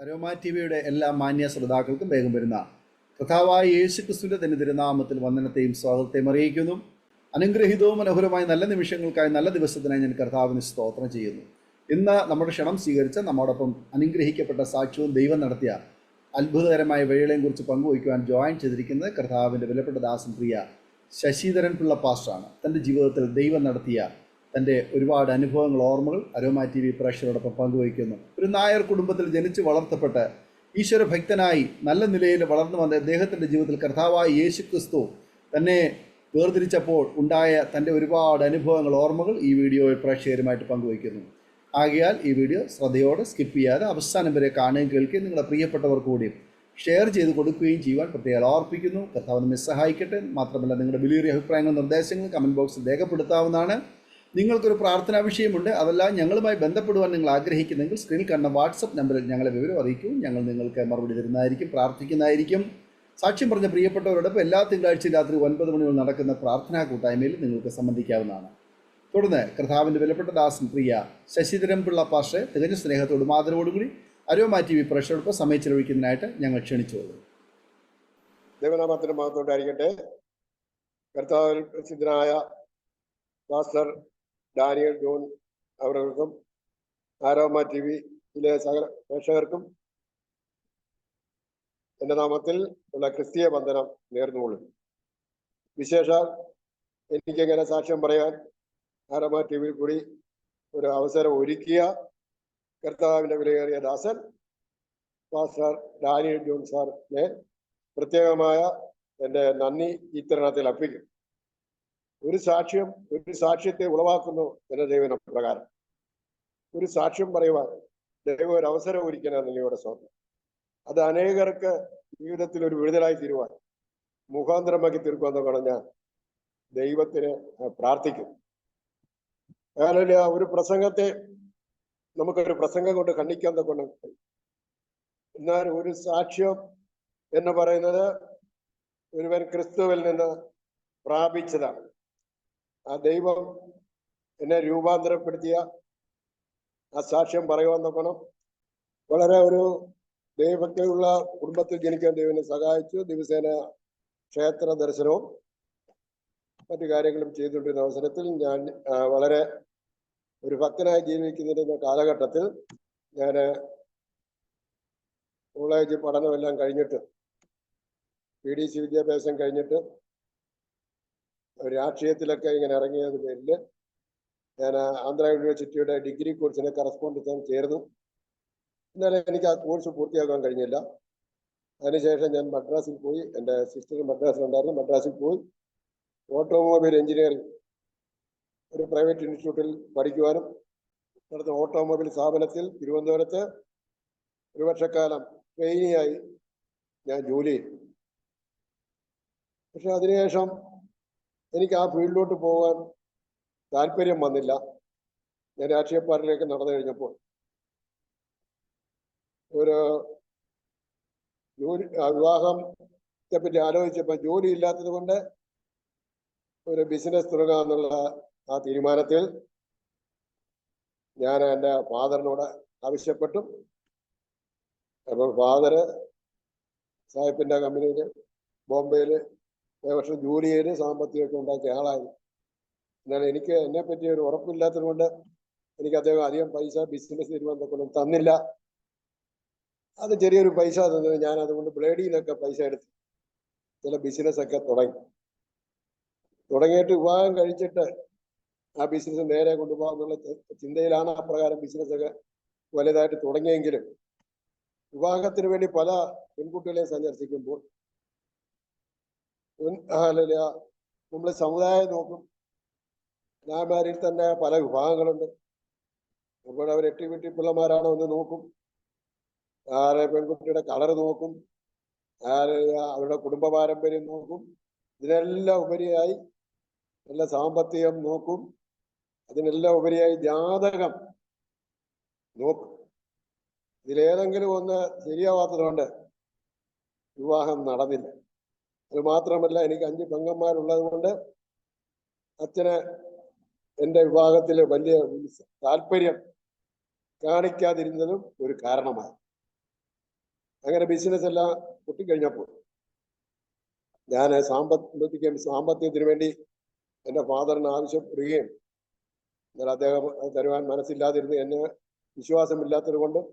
Aroma ടിവിയുടെ എല്ലാ മാന്യ ശ്രോതാക്കൾക്കും വേഗം വരുന്ന കർത്താവായ യേശുക്രിസ്തുവിന്റെ തന്നെ തിരുനാമത്തിൽ വന്ദനത്തെയും സ്വാഗതത്തെയും അറിയിക്കുന്നു. അനുഗ്രഹീതവും മനോഹരമായ നല്ല നിമിഷങ്ങൾക്കായി നല്ല ദിവസത്തിനായി ഞാൻ കർത്താവിന് സ്തോത്രം ചെയ്യുന്നു. ഇന്ന് നമ്മുടെ ക്ഷണം സ്വീകരിച്ച നമ്മോടൊപ്പം അനുഗ്രഹിക്കപ്പെട്ട സാക്ഷ്യവും ദൈവം നടത്തിയ അത്ഭുതകരമായ വഴികളെയും കുറിച്ച് പങ്കുവയ്ക്കുവാൻ ജോയിൻ ചെയ്തിരിക്കുന്നത് കർത്താവിൻ്റെ വിലപ്പെട്ട ദാസൻ പ്രിയ ശശിധരൻ പിള്ള പാസ്റ്ററാണ്. തൻ്റെ ജീവിതത്തിൽ ദൈവം നടത്തിയ തൻ്റെ ഒരുപാട് അനുഭവങ്ങൾ, ഓർമ്മകൾ അരോമ ടി വി പ്രേക്ഷകരോടൊപ്പം പങ്കുവയ്ക്കുന്നു. ഒരു നായർ കുടുംബത്തിൽ ജനിച്ച് വളർത്തപ്പെട്ട് ഈശ്വരഭക്തനായി നല്ല നിലയിൽ വളർന്നു വന്ന അദ്ദേഹത്തിൻ്റെ ജീവിതത്തിൽ കർത്താവായ യേശുക്രിസ്തു തന്നെ വേർതിരിച്ചപ്പോൾ ഉണ്ടായ തൻ്റെ ഒരുപാട് അനുഭവങ്ങൾ, ഓർമ്മകൾ ഈ വീഡിയോയിൽ പ്രേക്ഷകരുമായിട്ട് പങ്കുവയ്ക്കുന്നു. ആകയാൽ ഈ വീഡിയോ ശ്രദ്ധയോടെ സ്കിപ്പ് ചെയ്യാതെ അവസാനം വരെ കാണുകയും കേൾക്കുകയും നിങ്ങളുടെ പ്രിയപ്പെട്ടവർ കൂടി ഷെയർ ചെയ്ത് കൊടുക്കുകയും ചെയ്യുവാൻ പ്രത്യേകം ഓർപ്പിക്കുന്നു. കർത്താവ് നമ്മെ സഹായിക്കട്ടെ. മാത്രമല്ല, നിങ്ങളുടെ വിലയേറിയ അഭിപ്രായങ്ങളും നിർദ്ദേശങ്ങളും കമൻറ്റ് ബോക്സിൽ രേഖപ്പെടുത്താവുന്നതാണ്. നിങ്ങൾക്കൊരു പ്രാർത്ഥനാ വിഷയമുണ്ട്, അതല്ല ഞങ്ങളുമായി ബന്ധപ്പെടുവാൻ നിങ്ങൾ ആഗ്രഹിക്കുന്നെങ്കിൽ സ്ക്രീനിൽ കണ്ട വാട്സപ്പ് നമ്പറിൽ ഞങ്ങളെ വിവരം അറിയിക്കൂ. ഞങ്ങൾ നിങ്ങൾക്ക് മറുപടി തരുന്നതായിരിക്കും, പ്രാർത്ഥിക്കുന്നതായിരിക്കും. സാക്ഷ്യം പറഞ്ഞ പ്രിയപ്പെട്ടവരോടൊപ്പം എല്ലാ തിങ്കളാഴ്ചയും രാത്രി 9 മണി മുതൽ നടക്കുന്ന പ്രാർത്ഥനാ കൂട്ടായ്മയിൽ നിങ്ങൾക്ക് സംബന്ധിക്കാവുന്നതാണ്. തുടർന്ന് കർത്താവിൻ്റെ വിലപ്പെട്ട ദാസൻ പ്രിയ ശശിധരൻ പിള്ള പാസ്റ്ററെ തികഞ്ഞ സ്നേഹത്തോടും ആദരവോടുകൂടി അരോമ ടി വി പ്രേക്ഷകരോടൊപ്പം സമയം ചെലവഴിക്കുന്നതിനായിട്ട് ഞങ്ങൾ ക്ഷണിച്ചോളൂ. ദൈവനാമത്തിന് മഹത്വമുണ്ടായിരിക്കട്ടെ. കർത്താവിൽ പ്രസിദ്ധനായ പാസ്റ്റർ ഡാനിയൽ ജോൺ അവർക്കും അരോമ ടി വിയിലെ സകല പ്രേക്ഷകർക്കും എൻ്റെ നാമത്തിൽ ഉള്ള ക്രിസ്തീയ വന്ദനം നേർന്നുകൊള്ളുന്നു. വിശേഷാൽ എനിക്കെങ്ങനെ സാക്ഷ്യം പറയാൻ അരോമ ടി വിയിൽ കൂടി ഒരു അവസരം ഒരുക്കിയ കർത്താവിൻ്റെ വിലയേറിയ ദാസൻ പാസ്റ്റർ ഡാനിയൽ ജോൺ സാറിനെ പ്രത്യേകമായ എൻ്റെ നന്ദി ഈ തരുണത്തിൽ അർപ്പിക്കും. ഒരു സാക്ഷ്യത്തെ ഉളവാക്കുന്നു എന്ന ദൈവന പ്രകാരം ഒരു സാക്ഷ്യം പറയുവാൻ ദൈവം ഒരു അവസരം ഒരുക്കണം നിങ്ങളുടെ സ്വന്തം. അത് അനേകർക്ക് ജീവിതത്തിൽ ഒരു വിടുതലായി തീരുവാൻ മുഖാന്തരമാക്കി തീർക്കുമെന്ന് ഞാൻ ദൈവത്തിന് പ്രാർത്ഥിക്കും. അങ്ങനെ ഒരു പ്രസംഗത്തെ നമുക്കൊരു പ്രസംഗം കൊണ്ട് ഖണ്ഡിക്കാൻ കൊണ്ട്, എന്നാൽ ഒരു സാക്ഷ്യം എന്ന് പറയുന്നത് ഒരുവൻ ക്രിസ്തുവിൽ നിന്ന് പ്രാപിച്ചതാണ്. ആ ദൈവം എന്നെ രൂപാന്തരപ്പെടുത്തിയ ആ സാക്ഷ്യം പറയുവാൻ നോക്കണം. വളരെ ഒരു ദൈവഭക്തിയുള്ള കുടുംബത്തിൽ ജനിക്കാൻ ദൈവനെ സഹായിച്ചു. ദിവസേന ക്ഷേത്ര ദർശനവും മറ്റു കാര്യങ്ങളും ചെയ്തുകൊണ്ടിരുന്ന അവസരത്തിൽ ഞാൻ വളരെ ഒരു ഭക്തനായി ജീവിക്കുന്നതിന്റെ കാലഘട്ടത്തിൽ ഞാൻ കോളേജ് പഠനമെല്ലാം കഴിഞ്ഞിട്ട് PDC വിദ്യാഭ്യാസം കഴിഞ്ഞിട്ട് രാഷ്ട്രീയത്തിലൊക്കെ ഇങ്ങനെ ഇറങ്ങിയത് പേരിൽ ഞാൻ ആന്ധ്ര യൂണിവേഴ്സിറ്റിയുടെ ഡിഗ്രി കോഴ്സിനെ കറസ്പോണ്ടൻസ് ചേർന്നു. എന്നാലും എനിക്ക് ആ കോഴ്സ് പൂർത്തിയാക്കാൻ കഴിഞ്ഞില്ല. അതിനുശേഷം ഞാൻ മദ്രാസിൽ പോയി. എൻ്റെ സിസ്റ്റർ മദ്രാസിലുണ്ടായിരുന്നു. മദ്രാസിൽ പോയി ഓട്ടോമൊബൈൽ എഞ്ചിനീയറിംഗ് ഒരു പ്രൈവറ്റ് ഇൻസ്റ്റിറ്റ്യൂട്ടിൽ പഠിക്കുവാനും അടുത്ത ഓട്ടോമൊബൈൽ സ്ഥാപനത്തിൽ തിരുവനന്തപുരത്ത് ഒരു വർഷക്കാലം ട്രെയിനിയായി ഞാൻ ജോലി ചെയ്തു. പക്ഷെ അതിനുശേഷം എനിക്ക് ആ ഫീൽഡിലോട്ട് പോകാൻ താല്പര്യം വന്നില്ല. ഞാൻ രാഷ്ട്രീയ പാർട്ടിയിലേക്ക് നടന്നു കഴിഞ്ഞപ്പോൾ ഒരു വിവാഹത്തെ പറ്റി ആലോചിച്ചപ്പോൾ ജോലി ഇല്ലാത്തത് കൊണ്ട് ഒരു ബിസിനസ് തുടങ്ങാമെന്നുള്ള ആ തീരുമാനത്തിൽ ഞാൻ എൻ്റെ ഫാദറിനോട് ആവശ്യപ്പെട്ടു. അപ്പോൾ ഫാദർ സാഹിബിൻ്റെ കമ്പനിയിൽ ബോംബെയിൽ വർഷം ജോലി ചെയ്ത് സാമ്പത്തികമൊക്കെ ഉണ്ടാക്കിയ ആളായിരുന്നു. എന്നാൽ എനിക്ക് എന്നെപ്പറ്റി ഒരു ഉറപ്പില്ലാത്തത് കൊണ്ട് എനിക്ക് അദ്ദേഹം അധികം പൈസ ബിസിനസ് തീരുമാനത്തൊക്കെ തന്നില്ല. അത് ചെറിയൊരു പൈസ തന്നത്. ഞാൻ അതുകൊണ്ട് ബ്ലേഡിയിലൊക്കെ പൈസ എടുത്ത് ചില ബിസിനസ്സൊക്കെ തുടങ്ങിയിട്ട് വിവാഹം കഴിച്ചിട്ട് ആ ബിസിനസ് നേരെ കൊണ്ടുപോകാമെന്നുള്ള ചിന്തയിലാണ് ആ പ്രകാരം ബിസിനസ്സൊക്കെ വലുതായിട്ട് തുടങ്ങിയെങ്കിലും വിവാഹത്തിന് വേണ്ടി പല പെൺകുട്ടികളെ സന്ദർശിക്കുമ്പോൾ നമ്മൾ സമുദായം നോക്കും. ഞാന്മാരിൽ തന്നെ പല വിഭാഗങ്ങളുണ്ട്. അപ്പോൾ അവർ എട്ടി പിള്ളമാരാണോ എന്ന് നോക്കും. ആരെ പെൺകുട്ടിയുടെ കളർ നോക്കും. അവരുടെ കുടുംബ പാരമ്പര്യം നോക്കും. ഇതിനെല്ലാം ഉപരിയായി നല്ല സാമ്പത്തികം നോക്കും. അതിനെല്ലാം ഉപരിയായി ജാതകം നോക്കും. ഇതിലേതെങ്കിലും ഒന്ന് ശരിയാവാത്തതുകൊണ്ട് വിവാഹം നടന്നില്ല. അത് മാത്രമല്ല, എനിക്ക് 5 പെങ്ങന്മാരുള്ളത് കൊണ്ട് അച്ഛന് എൻ്റെ വിവാഹത്തിൽ വലിയ താല്പര്യം കാണിക്കാതിരുന്നതും ഒരു കാരണമായി. അങ്ങനെ ബിസിനസ് എല്ലാം പൊട്ടിക്കഴിഞ്ഞപ്പോൾ ഞാൻ സാമ്പത്തികത്തിന് വേണ്ടി എൻ്റെ ഫാദറിന് ആവശ്യപ്പെടുകയും എന്നാൽ അദ്ദേഹം അത് തരുവാൻ മനസ്സില്ലാതിരുന്ന് എന്നെ വിശ്വാസമില്ലാത്തത് കൊണ്ടും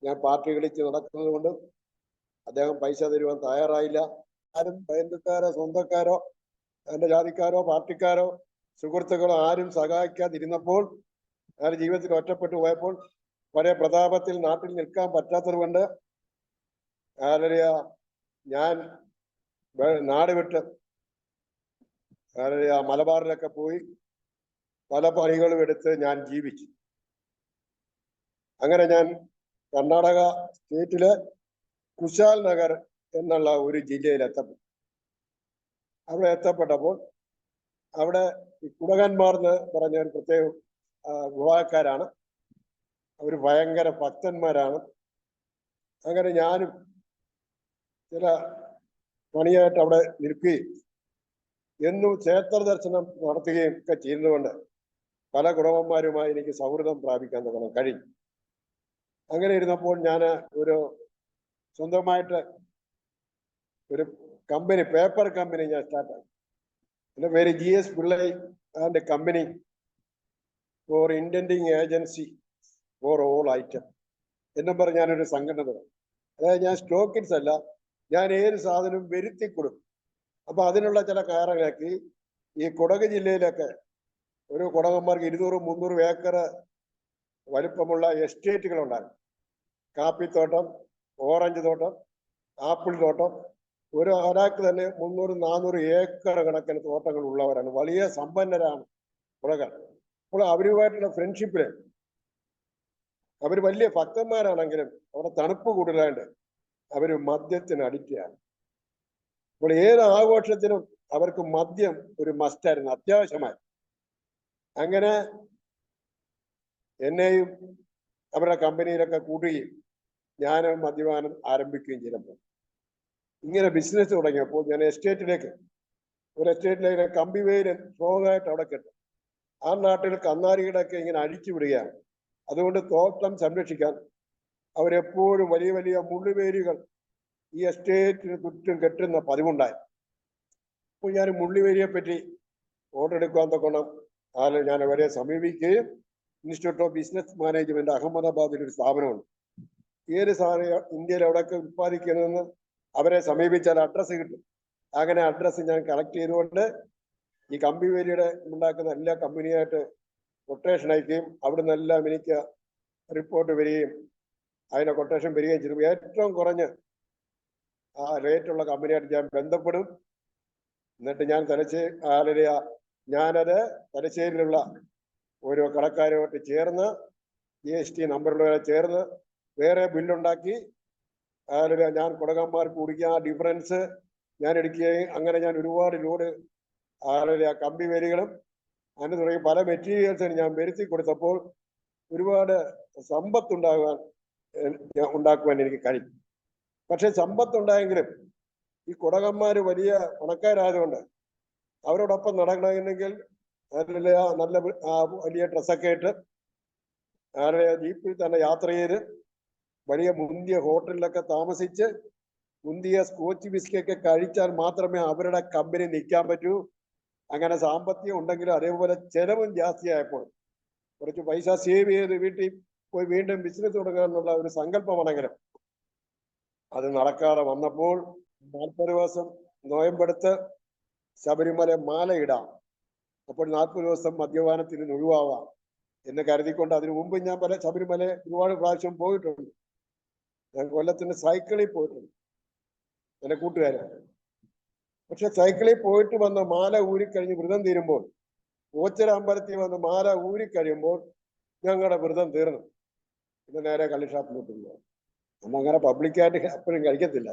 ഞാൻ പാർട്ടി കളിച്ച് നടക്കുന്നത് കൊണ്ടും അദ്ദേഹം പൈസ തരുവാൻ തയ്യാറായില്ല. ആരും ബന്ധുക്കാരോ സ്വന്തക്കാരോ എൻ്റെ ജാതിക്കാരോ പാർട്ടിക്കാരോ സുഹൃത്തുക്കളോ ആരും സഹായിക്കാതിരുന്നപ്പോൾ ഞാൻ ജീവിതത്തിൽ ഒറ്റപ്പെട്ടു പോയപ്പോൾ പഴയ പ്രതാപത്തിൽ നാട്ടിൽ നിൽക്കാൻ പറ്റാത്തത് കൊണ്ട് ഞാൻ നാട് വിട്ട് മലബാറിലൊക്കെ പോയി പല പണികളും എടുത്ത് ഞാൻ ജീവിച്ചു. അങ്ങനെ ഞാൻ കർണാടക സ്റ്റേറ്റിലെ കുശാൽ നഗർ എന്നുള്ള ഒരു ജില്ലയിൽ എത്തപ്പെട്ടു. അവിടെ എത്തപ്പെട്ടപ്പോൾ അവിടെ ഈ കുടകന്മാർ എന്ന് പറഞ്ഞ ഒരു പ്രത്യേക വിഭാഗക്കാരാണ്. അവർ ഭയങ്കര ഭക്തന്മാരാണ്. അങ്ങനെ ഞാനും ചില പണിയായിട്ട് അവിടെ നിൽക്കുകയും എന്നും ക്ഷേത്ര ദർശനം നടത്തുകയും ഒക്കെ ചെയ്യുന്നതുകൊണ്ട് പല കുടവന്മാരുമായി എനിക്ക് സൗഹൃദം പ്രാപിക്കാൻ തുടങ്ങാൻ കഴിഞ്ഞു. അങ്ങനെ ഇരുന്നപ്പോൾ ഞാൻ ഒരു സ്വന്തമായിട്ട് ഒരു കമ്പനി, പേപ്പർ കമ്പനി ഞാൻ സ്റ്റാർട്ടാക്കി. എൻ്റെ പേര് GS Pillai and company for indenting agency for all item എന്നും പറഞ്ഞ് ഞാനൊരു സംഘടന തുടങ്ങി. അതായത് ഞാൻ സ്റ്റോക്കിൻസ് അല്ല, ഞാൻ ഏത് സാധനവും വരുത്തി കൊടുക്കും. അപ്പൊ അതിനുള്ള ചില കാരണങ്ങളാക്കി ഈ കുടക് ജില്ലയിലൊക്കെ ഒരു കുടകന്മാർക്ക് 200-300 ഏക്കർ വലിപ്പമുള്ള എസ്റ്റേറ്റുകൾ ഉണ്ടാകും. കാപ്പിത്തോട്ടം, ഓറഞ്ച് തോട്ടം, ആപ്പിൾ തോട്ടം, ഒരാൾക്ക് തന്നെ 300-400 ഏക്കർ കണക്കിന് തോട്ടങ്ങൾ ഉള്ളവരാണ്. വലിയ സമ്പന്നരാണ് കുടകർ. അപ്പോൾ അവരുമായിട്ടുള്ള ഫ്രണ്ട്ഷിപ്പില് അവർ വലിയ ഭക്തന്മാരാണെങ്കിലും അവിടെ തണുപ്പ് കൂടുതലായിട്ട് അവർ മദ്യത്തിന് അഡിക്റ്റാണ്. അപ്പോൾ ഏത് ആഘോഷത്തിനും അവർക്ക് മദ്യം ഒരു മസ്റ്റായിരുന്നു, അത്യാവശ്യമായി. അങ്ങനെ എന്നെയും അവരുടെ കമ്പനിയിലൊക്കെ കൂട്ടുകയും ഞാൻ മദ്യപാനം ആരംഭിക്കുകയും ചെയ്തപ്പോൾ ഇങ്ങനെ ബിസിനസ് തുടങ്ങിയപ്പോൾ ഞാൻ ഒരു എസ്റ്റേറ്റിലേക്ക് കമ്പിവേര് സ്ട്രോങ്ങായിട്ട് അവിടെ കിട്ടും. ആ നാട്ടിൽ കന്നാലികളൊക്കെ ഇങ്ങനെ അഴിച്ചു വിടുകയാണ്. അതുകൊണ്ട് തോട്ടം സംരക്ഷിക്കാൻ അവരെപ്പോഴും വലിയ വലിയ മുള്ളുവേലികൾ ഈ എസ്റ്റേറ്റിന് ചുറ്റും കെട്ടുന്ന പതിവുണ്ടായി. അപ്പോൾ ഞാൻ മുള്ളുവേലിയെ പറ്റി ഓർഡർ എടുക്കാൻ തൊക്കണം ഞാൻ അവരെ സമീപിക്കുകയും ഇൻസ്റ്റിറ്റ്യൂട്ട് ഓഫ് ബിസിനസ് മാനേജ്മെന്റ് അഹമ്മദാബാദിൽ ഒരു സ്ഥാപനമുണ്ട്. ഏത് സാധനം ഇന്ത്യയിൽ എവിടെയൊക്കെ ഉത്പാദിക്കുന്നതെന്ന് അവരെ സമീപിച്ചാൽ അഡ്രസ്സ് കിട്ടും. അങ്ങനെ അഡ്രസ്സ് ഞാൻ കളക്ട് ചെയ്തുകൊണ്ട് ഈ കമ്പിവേലിയുടെ ഉണ്ടാക്കുന്ന എല്ലാ കമ്പനിയായിട്ട് കൊട്ടേഷൻ അയക്കുകയും അവിടെ നിന്നെല്ലാം എനിക്ക് റിപ്പോർട്ട് വരികയും അതിനെ കൊട്ടേഷൻ വരികയും ചെയ്തു. ഏറ്റവും കുറഞ്ഞ് ആ റേറ്റുള്ള കമ്പനിയായിട്ട് ഞാൻ ബന്ധപ്പെടും. എന്നിട്ട് ഞാൻ ഞാനത് തലശ്ശേരിയിലുള്ള ഓരോ കടക്കാരുമായിട്ട് ചേർന്ന് GST നമ്പറുള്ളവരെ ചേർന്ന് വേറെ ബില്ലുണ്ടാക്കി ഞാൻ കുടകന്മാർക്ക് കുടിക്കുക ആ ഡിഫറൻസ് ഞാൻ എടുക്കുകയും അങ്ങനെ ഞാൻ ഒരുപാട് ലോഡ് കമ്പിവേലികളും അങ്ങനെ തുടങ്ങി പല മെറ്റീരിയൽസിന് ഞാൻ വരുത്തി കൊടുത്തപ്പോൾ ഒരുപാട് ഉണ്ടാക്കുവാൻ എനിക്ക് കഴിയും. പക്ഷെ സമ്പത്തുണ്ടായെങ്കിലും ഈ കുടകന്മാര് വലിയ പണക്കാരായതുകൊണ്ട് അവരോടൊപ്പം നടക്കണമെങ്കിൽ നല്ല വലിയ ഡ്രസ്സൊക്കെ ഇട്ട് ജീപ്പിൽ തന്നെ യാത്ര ചെയ്ത് വലിയ മുന്തിയ ഹോട്ടലിലൊക്കെ താമസിച്ച് മുന്തിയ സ്കോച്ച് ബിസ്കൊക്കെ കഴിച്ചാൽ മാത്രമേ അവരുടെ കമ്പനി നിൽക്കാൻ പറ്റൂ. അങ്ങനെ സാമ്പത്തികം ഉണ്ടെങ്കിലും അതേപോലെ ചെലവും ജാസ്തിയായപ്പോൾ കുറച്ച് പൈസ സേവ് ചെയ്ത് വീട്ടിൽ പോയി വീണ്ടും ബിസിനസ് തുടങ്ങാനുള്ള ഒരു സങ്കല്പമാണെങ്കിലും അത് നടക്കാതെ വന്നപ്പോൾ 40 ദിവസം നോയമ്പെടുത്ത് ശബരിമല മാല ഇടാം, അപ്പോൾ 40 ദിവസം മദ്യപാനത്തിന് ഒഴിവാവാം എന്ന് കരുതിക്കൊണ്ട് അതിനു മുമ്പ് ഞാൻ ശബരിമല ഒരുപാട് പ്രാവശ്യം പോയിട്ടുണ്ട്. ഞാൻ കൊല്ലത്തിന് സൈക്കിളിൽ പോയിട്ടുണ്ട് എൻ്റെ കൂട്ടുകാരൻ. പക്ഷെ സൈക്കിളിൽ പോയിട്ട് വന്ന മാല ഊരിക്കഴിഞ്ഞ് വ്രതം തീരുമ്പോൾ ഓച്ചിറ അമ്പലത്തിൽ വന്ന് മാല ഊരിക്കഴിയുമ്പോൾ ഞങ്ങളുടെ വ്രതം തീർന്നു. പിന്നെ നേരെ കള്ളിഷാപ്പിലോട്ട് പോകും. അങ്ങനെ പബ്ലിക്കായിട്ട് എപ്പോഴും കഴിക്കത്തില്ല.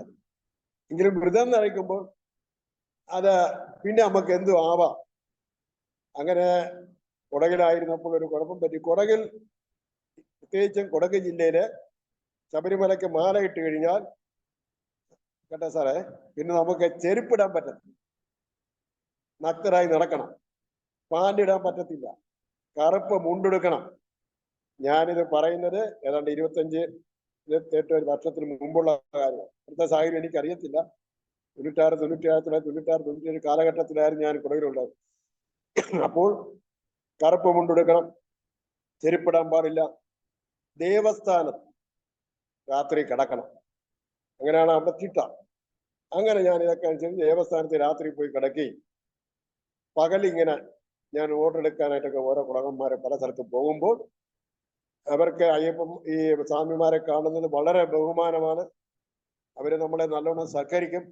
എങ്കിലും വ്രതം നയിക്കുമ്പോൾ അത് പിന്നെ നമുക്ക് എന്തും ആവാം. അങ്ങനെ കുടകിലായിരുന്നപ്പോൾ ഒരു കുഴപ്പം പറ്റി. കുടകിൽ പ്രത്യേകിച്ചും കുടക് ജില്ലയിലെ ശബരിമലയ്ക്ക് മാല ഇട്ട് കഴിഞ്ഞാൽ കേട്ടോ സാറേ, പിന്നെ നമുക്ക് ചെരുപ്പിടാൻ പറ്റത്തില്ല, നക്കറായി നടക്കണം, പാൻറിടാൻ പറ്റത്തില്ല, കറുപ്പ് മുണ്ടെടുക്കണം. ഞാനിത് പറയുന്നത് ഏതാണ്ട് 25 ഒരു വർഷത്തിന് മുമ്പുള്ള കാര്യം. ഇപ്പോഴത്തെ സാഹചര്യം എനിക്കറിയത്തില്ല. 96 കാലഘട്ടത്തിലായിരുന്നു ഞാൻ കുടകിലുള്ളത്. അപ്പോൾ കറുപ്പ് മുണ്ടെടുക്കണം, ചെരുപ്പിടാൻ പാടില്ല, ദേവസ്ഥാനത്ത് രാത്രി കിടക്കണം. അങ്ങനെയാണ് അവിടെ ചിട്ട. അങ്ങനെ ഞാൻ ഇതൊക്കെ അനുസരിച്ച് ദേവസ്ഥാനത്ത് രാത്രി പോയി കിടക്കുകയും പകലിങ്ങനെ ഞാൻ ഓർഡർ എടുക്കാനായിട്ടൊക്കെ ഓരോ കുടകന്മാരെ പല സ്ഥലത്ത് പോകുമ്പോൾ അവർക്ക് അയ്യപ്പം ഈ സ്വാമിമാരെ കാണുന്നത് വളരെ ബഹുമാനമാണ്. അവര് നമ്മളെ നല്ലോണം സഹകരിക്കും.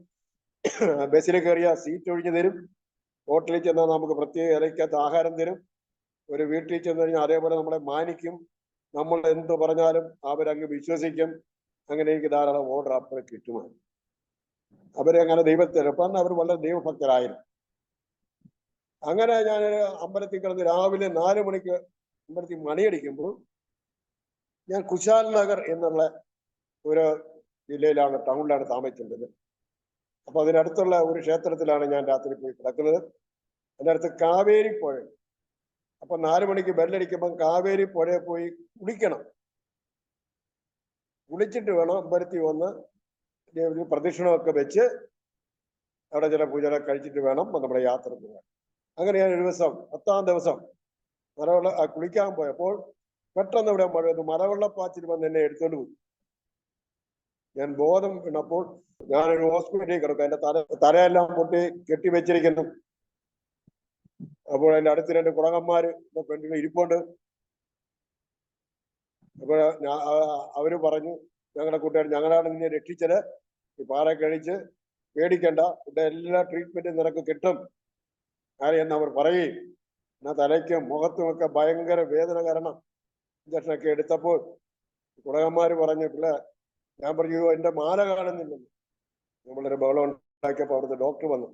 ബസ്സിൽ കയറിയ സീറ്റ് ഒഴിഞ്ഞു തരും. ഹോട്ടലിൽ ചെന്നാൽ നമുക്ക് പ്രത്യേക ഇലയ്ക്കകത്ത് ആഹാരം തരും. ഒരു വീട്ടിൽ ചെന്ന് കഴിഞ്ഞാൽ അതേപോലെ നമ്മളെ മാനിക്കും. നമ്മൾ എന്ത് പറഞ്ഞാലും അവരങ്ങ് വിശ്വസിക്കും. അങ്ങനെ എനിക്ക് ധാരാളം ഓർഡർ അപ്പോൾ കിട്ടുമാണ്. അവരെ അങ്ങനെ ദൈവത്തെ അപ്പം അവർ വളരെ ദൈവഭക്തരായിരുന്നു. അങ്ങനെ ഞാൻ അമ്പലത്തിൽ കിടന്ന് രാവിലെ 4 മണിക്ക് അമ്പലത്തിൽ മണിയടിക്കുമ്പോൾ ഞാൻ കുശാൽ നഗർ എന്നുള്ള ഒരു ജില്ലയിലാണ്, ടൗണിലാണ് താമസിച്ചിട്ടുള്ളത്. അപ്പൊ അതിനടുത്തുള്ള ഒരു ക്ഷേത്രത്തിലാണ് ഞാൻ രാത്രി പോയി കിടക്കുന്നത്. അതിൻ്റെ അടുത്ത് കാവേരി പുഴ. അപ്പൊ 4 മണിക്ക് ബെല്ലടിക്കുമ്പം കാവേരി പുഴയിൽ പോയി കുളിക്കണം. കുളിച്ചിട്ട് വേണം അമ്പലത്തിൽ വന്ന് പ്രദക്ഷിണമൊക്കെ വെച്ച് അവിടെ ചില പൂജകളൊക്കെ കഴിച്ചിട്ട് വേണം നമ്മുടെ യാത്ര പോകാൻ. അങ്ങനെ ഞാൻ ഒരു ദിവസം 10-ാം ദിവസം കുളിക്കാൻ പോയപ്പോൾ പെട്ടെന്ന് ഇവിടെ മലവെള്ളപ്പാച്ചിൽ വന്ന് എന്നെ എടുത്തോണ്ട് പോയി. ഞാൻ ബോധം വീണപ്പോൾ ഞാനൊരു ഹോസ്പിറ്റലിൽ കിടക്കും. എന്റെ തലയെല്ലാം പൊട്ടി കെട്ടിവെച്ചിരിക്കുന്നു. അപ്പോൾ എന്റെ അടുത്ത് 2 കുടകന്മാര് പെണ്ണുങ്ങൾ ഇരിപ്പുണ്ട്. അപ്പോൾ അവര് പറഞ്ഞു, ഞങ്ങളുടെ കൂട്ടുകാർ, ഞങ്ങളാണ് നിന്നെ രക്ഷിച്ചത്, ഈ പാറ കഴിച്ച് പേടിക്കണ്ട, ഇവിടെ എല്ലാ ട്രീറ്റ്മെന്റും നിനക്ക് കിട്ടും എന്ന് അവർ പറയുകയും എന്നാൽ തലയ്ക്കും മുഖത്തുമൊക്കെ ഭയങ്കര വേദന കാരണം ഇഞ്ചക്ഷനൊക്കെ എടുത്തപ്പോൾ കുടകന്മാര് പറഞ്ഞു, ഞാൻ പറഞ്ഞു എന്റെ മാല കാണുന്നില്ലെന്ന്. നമ്മളൊരു ബഹളം ഉണ്ടാക്കിയപ്പോൾ അവിടുത്തെ ഡോക്ടർ വന്നു.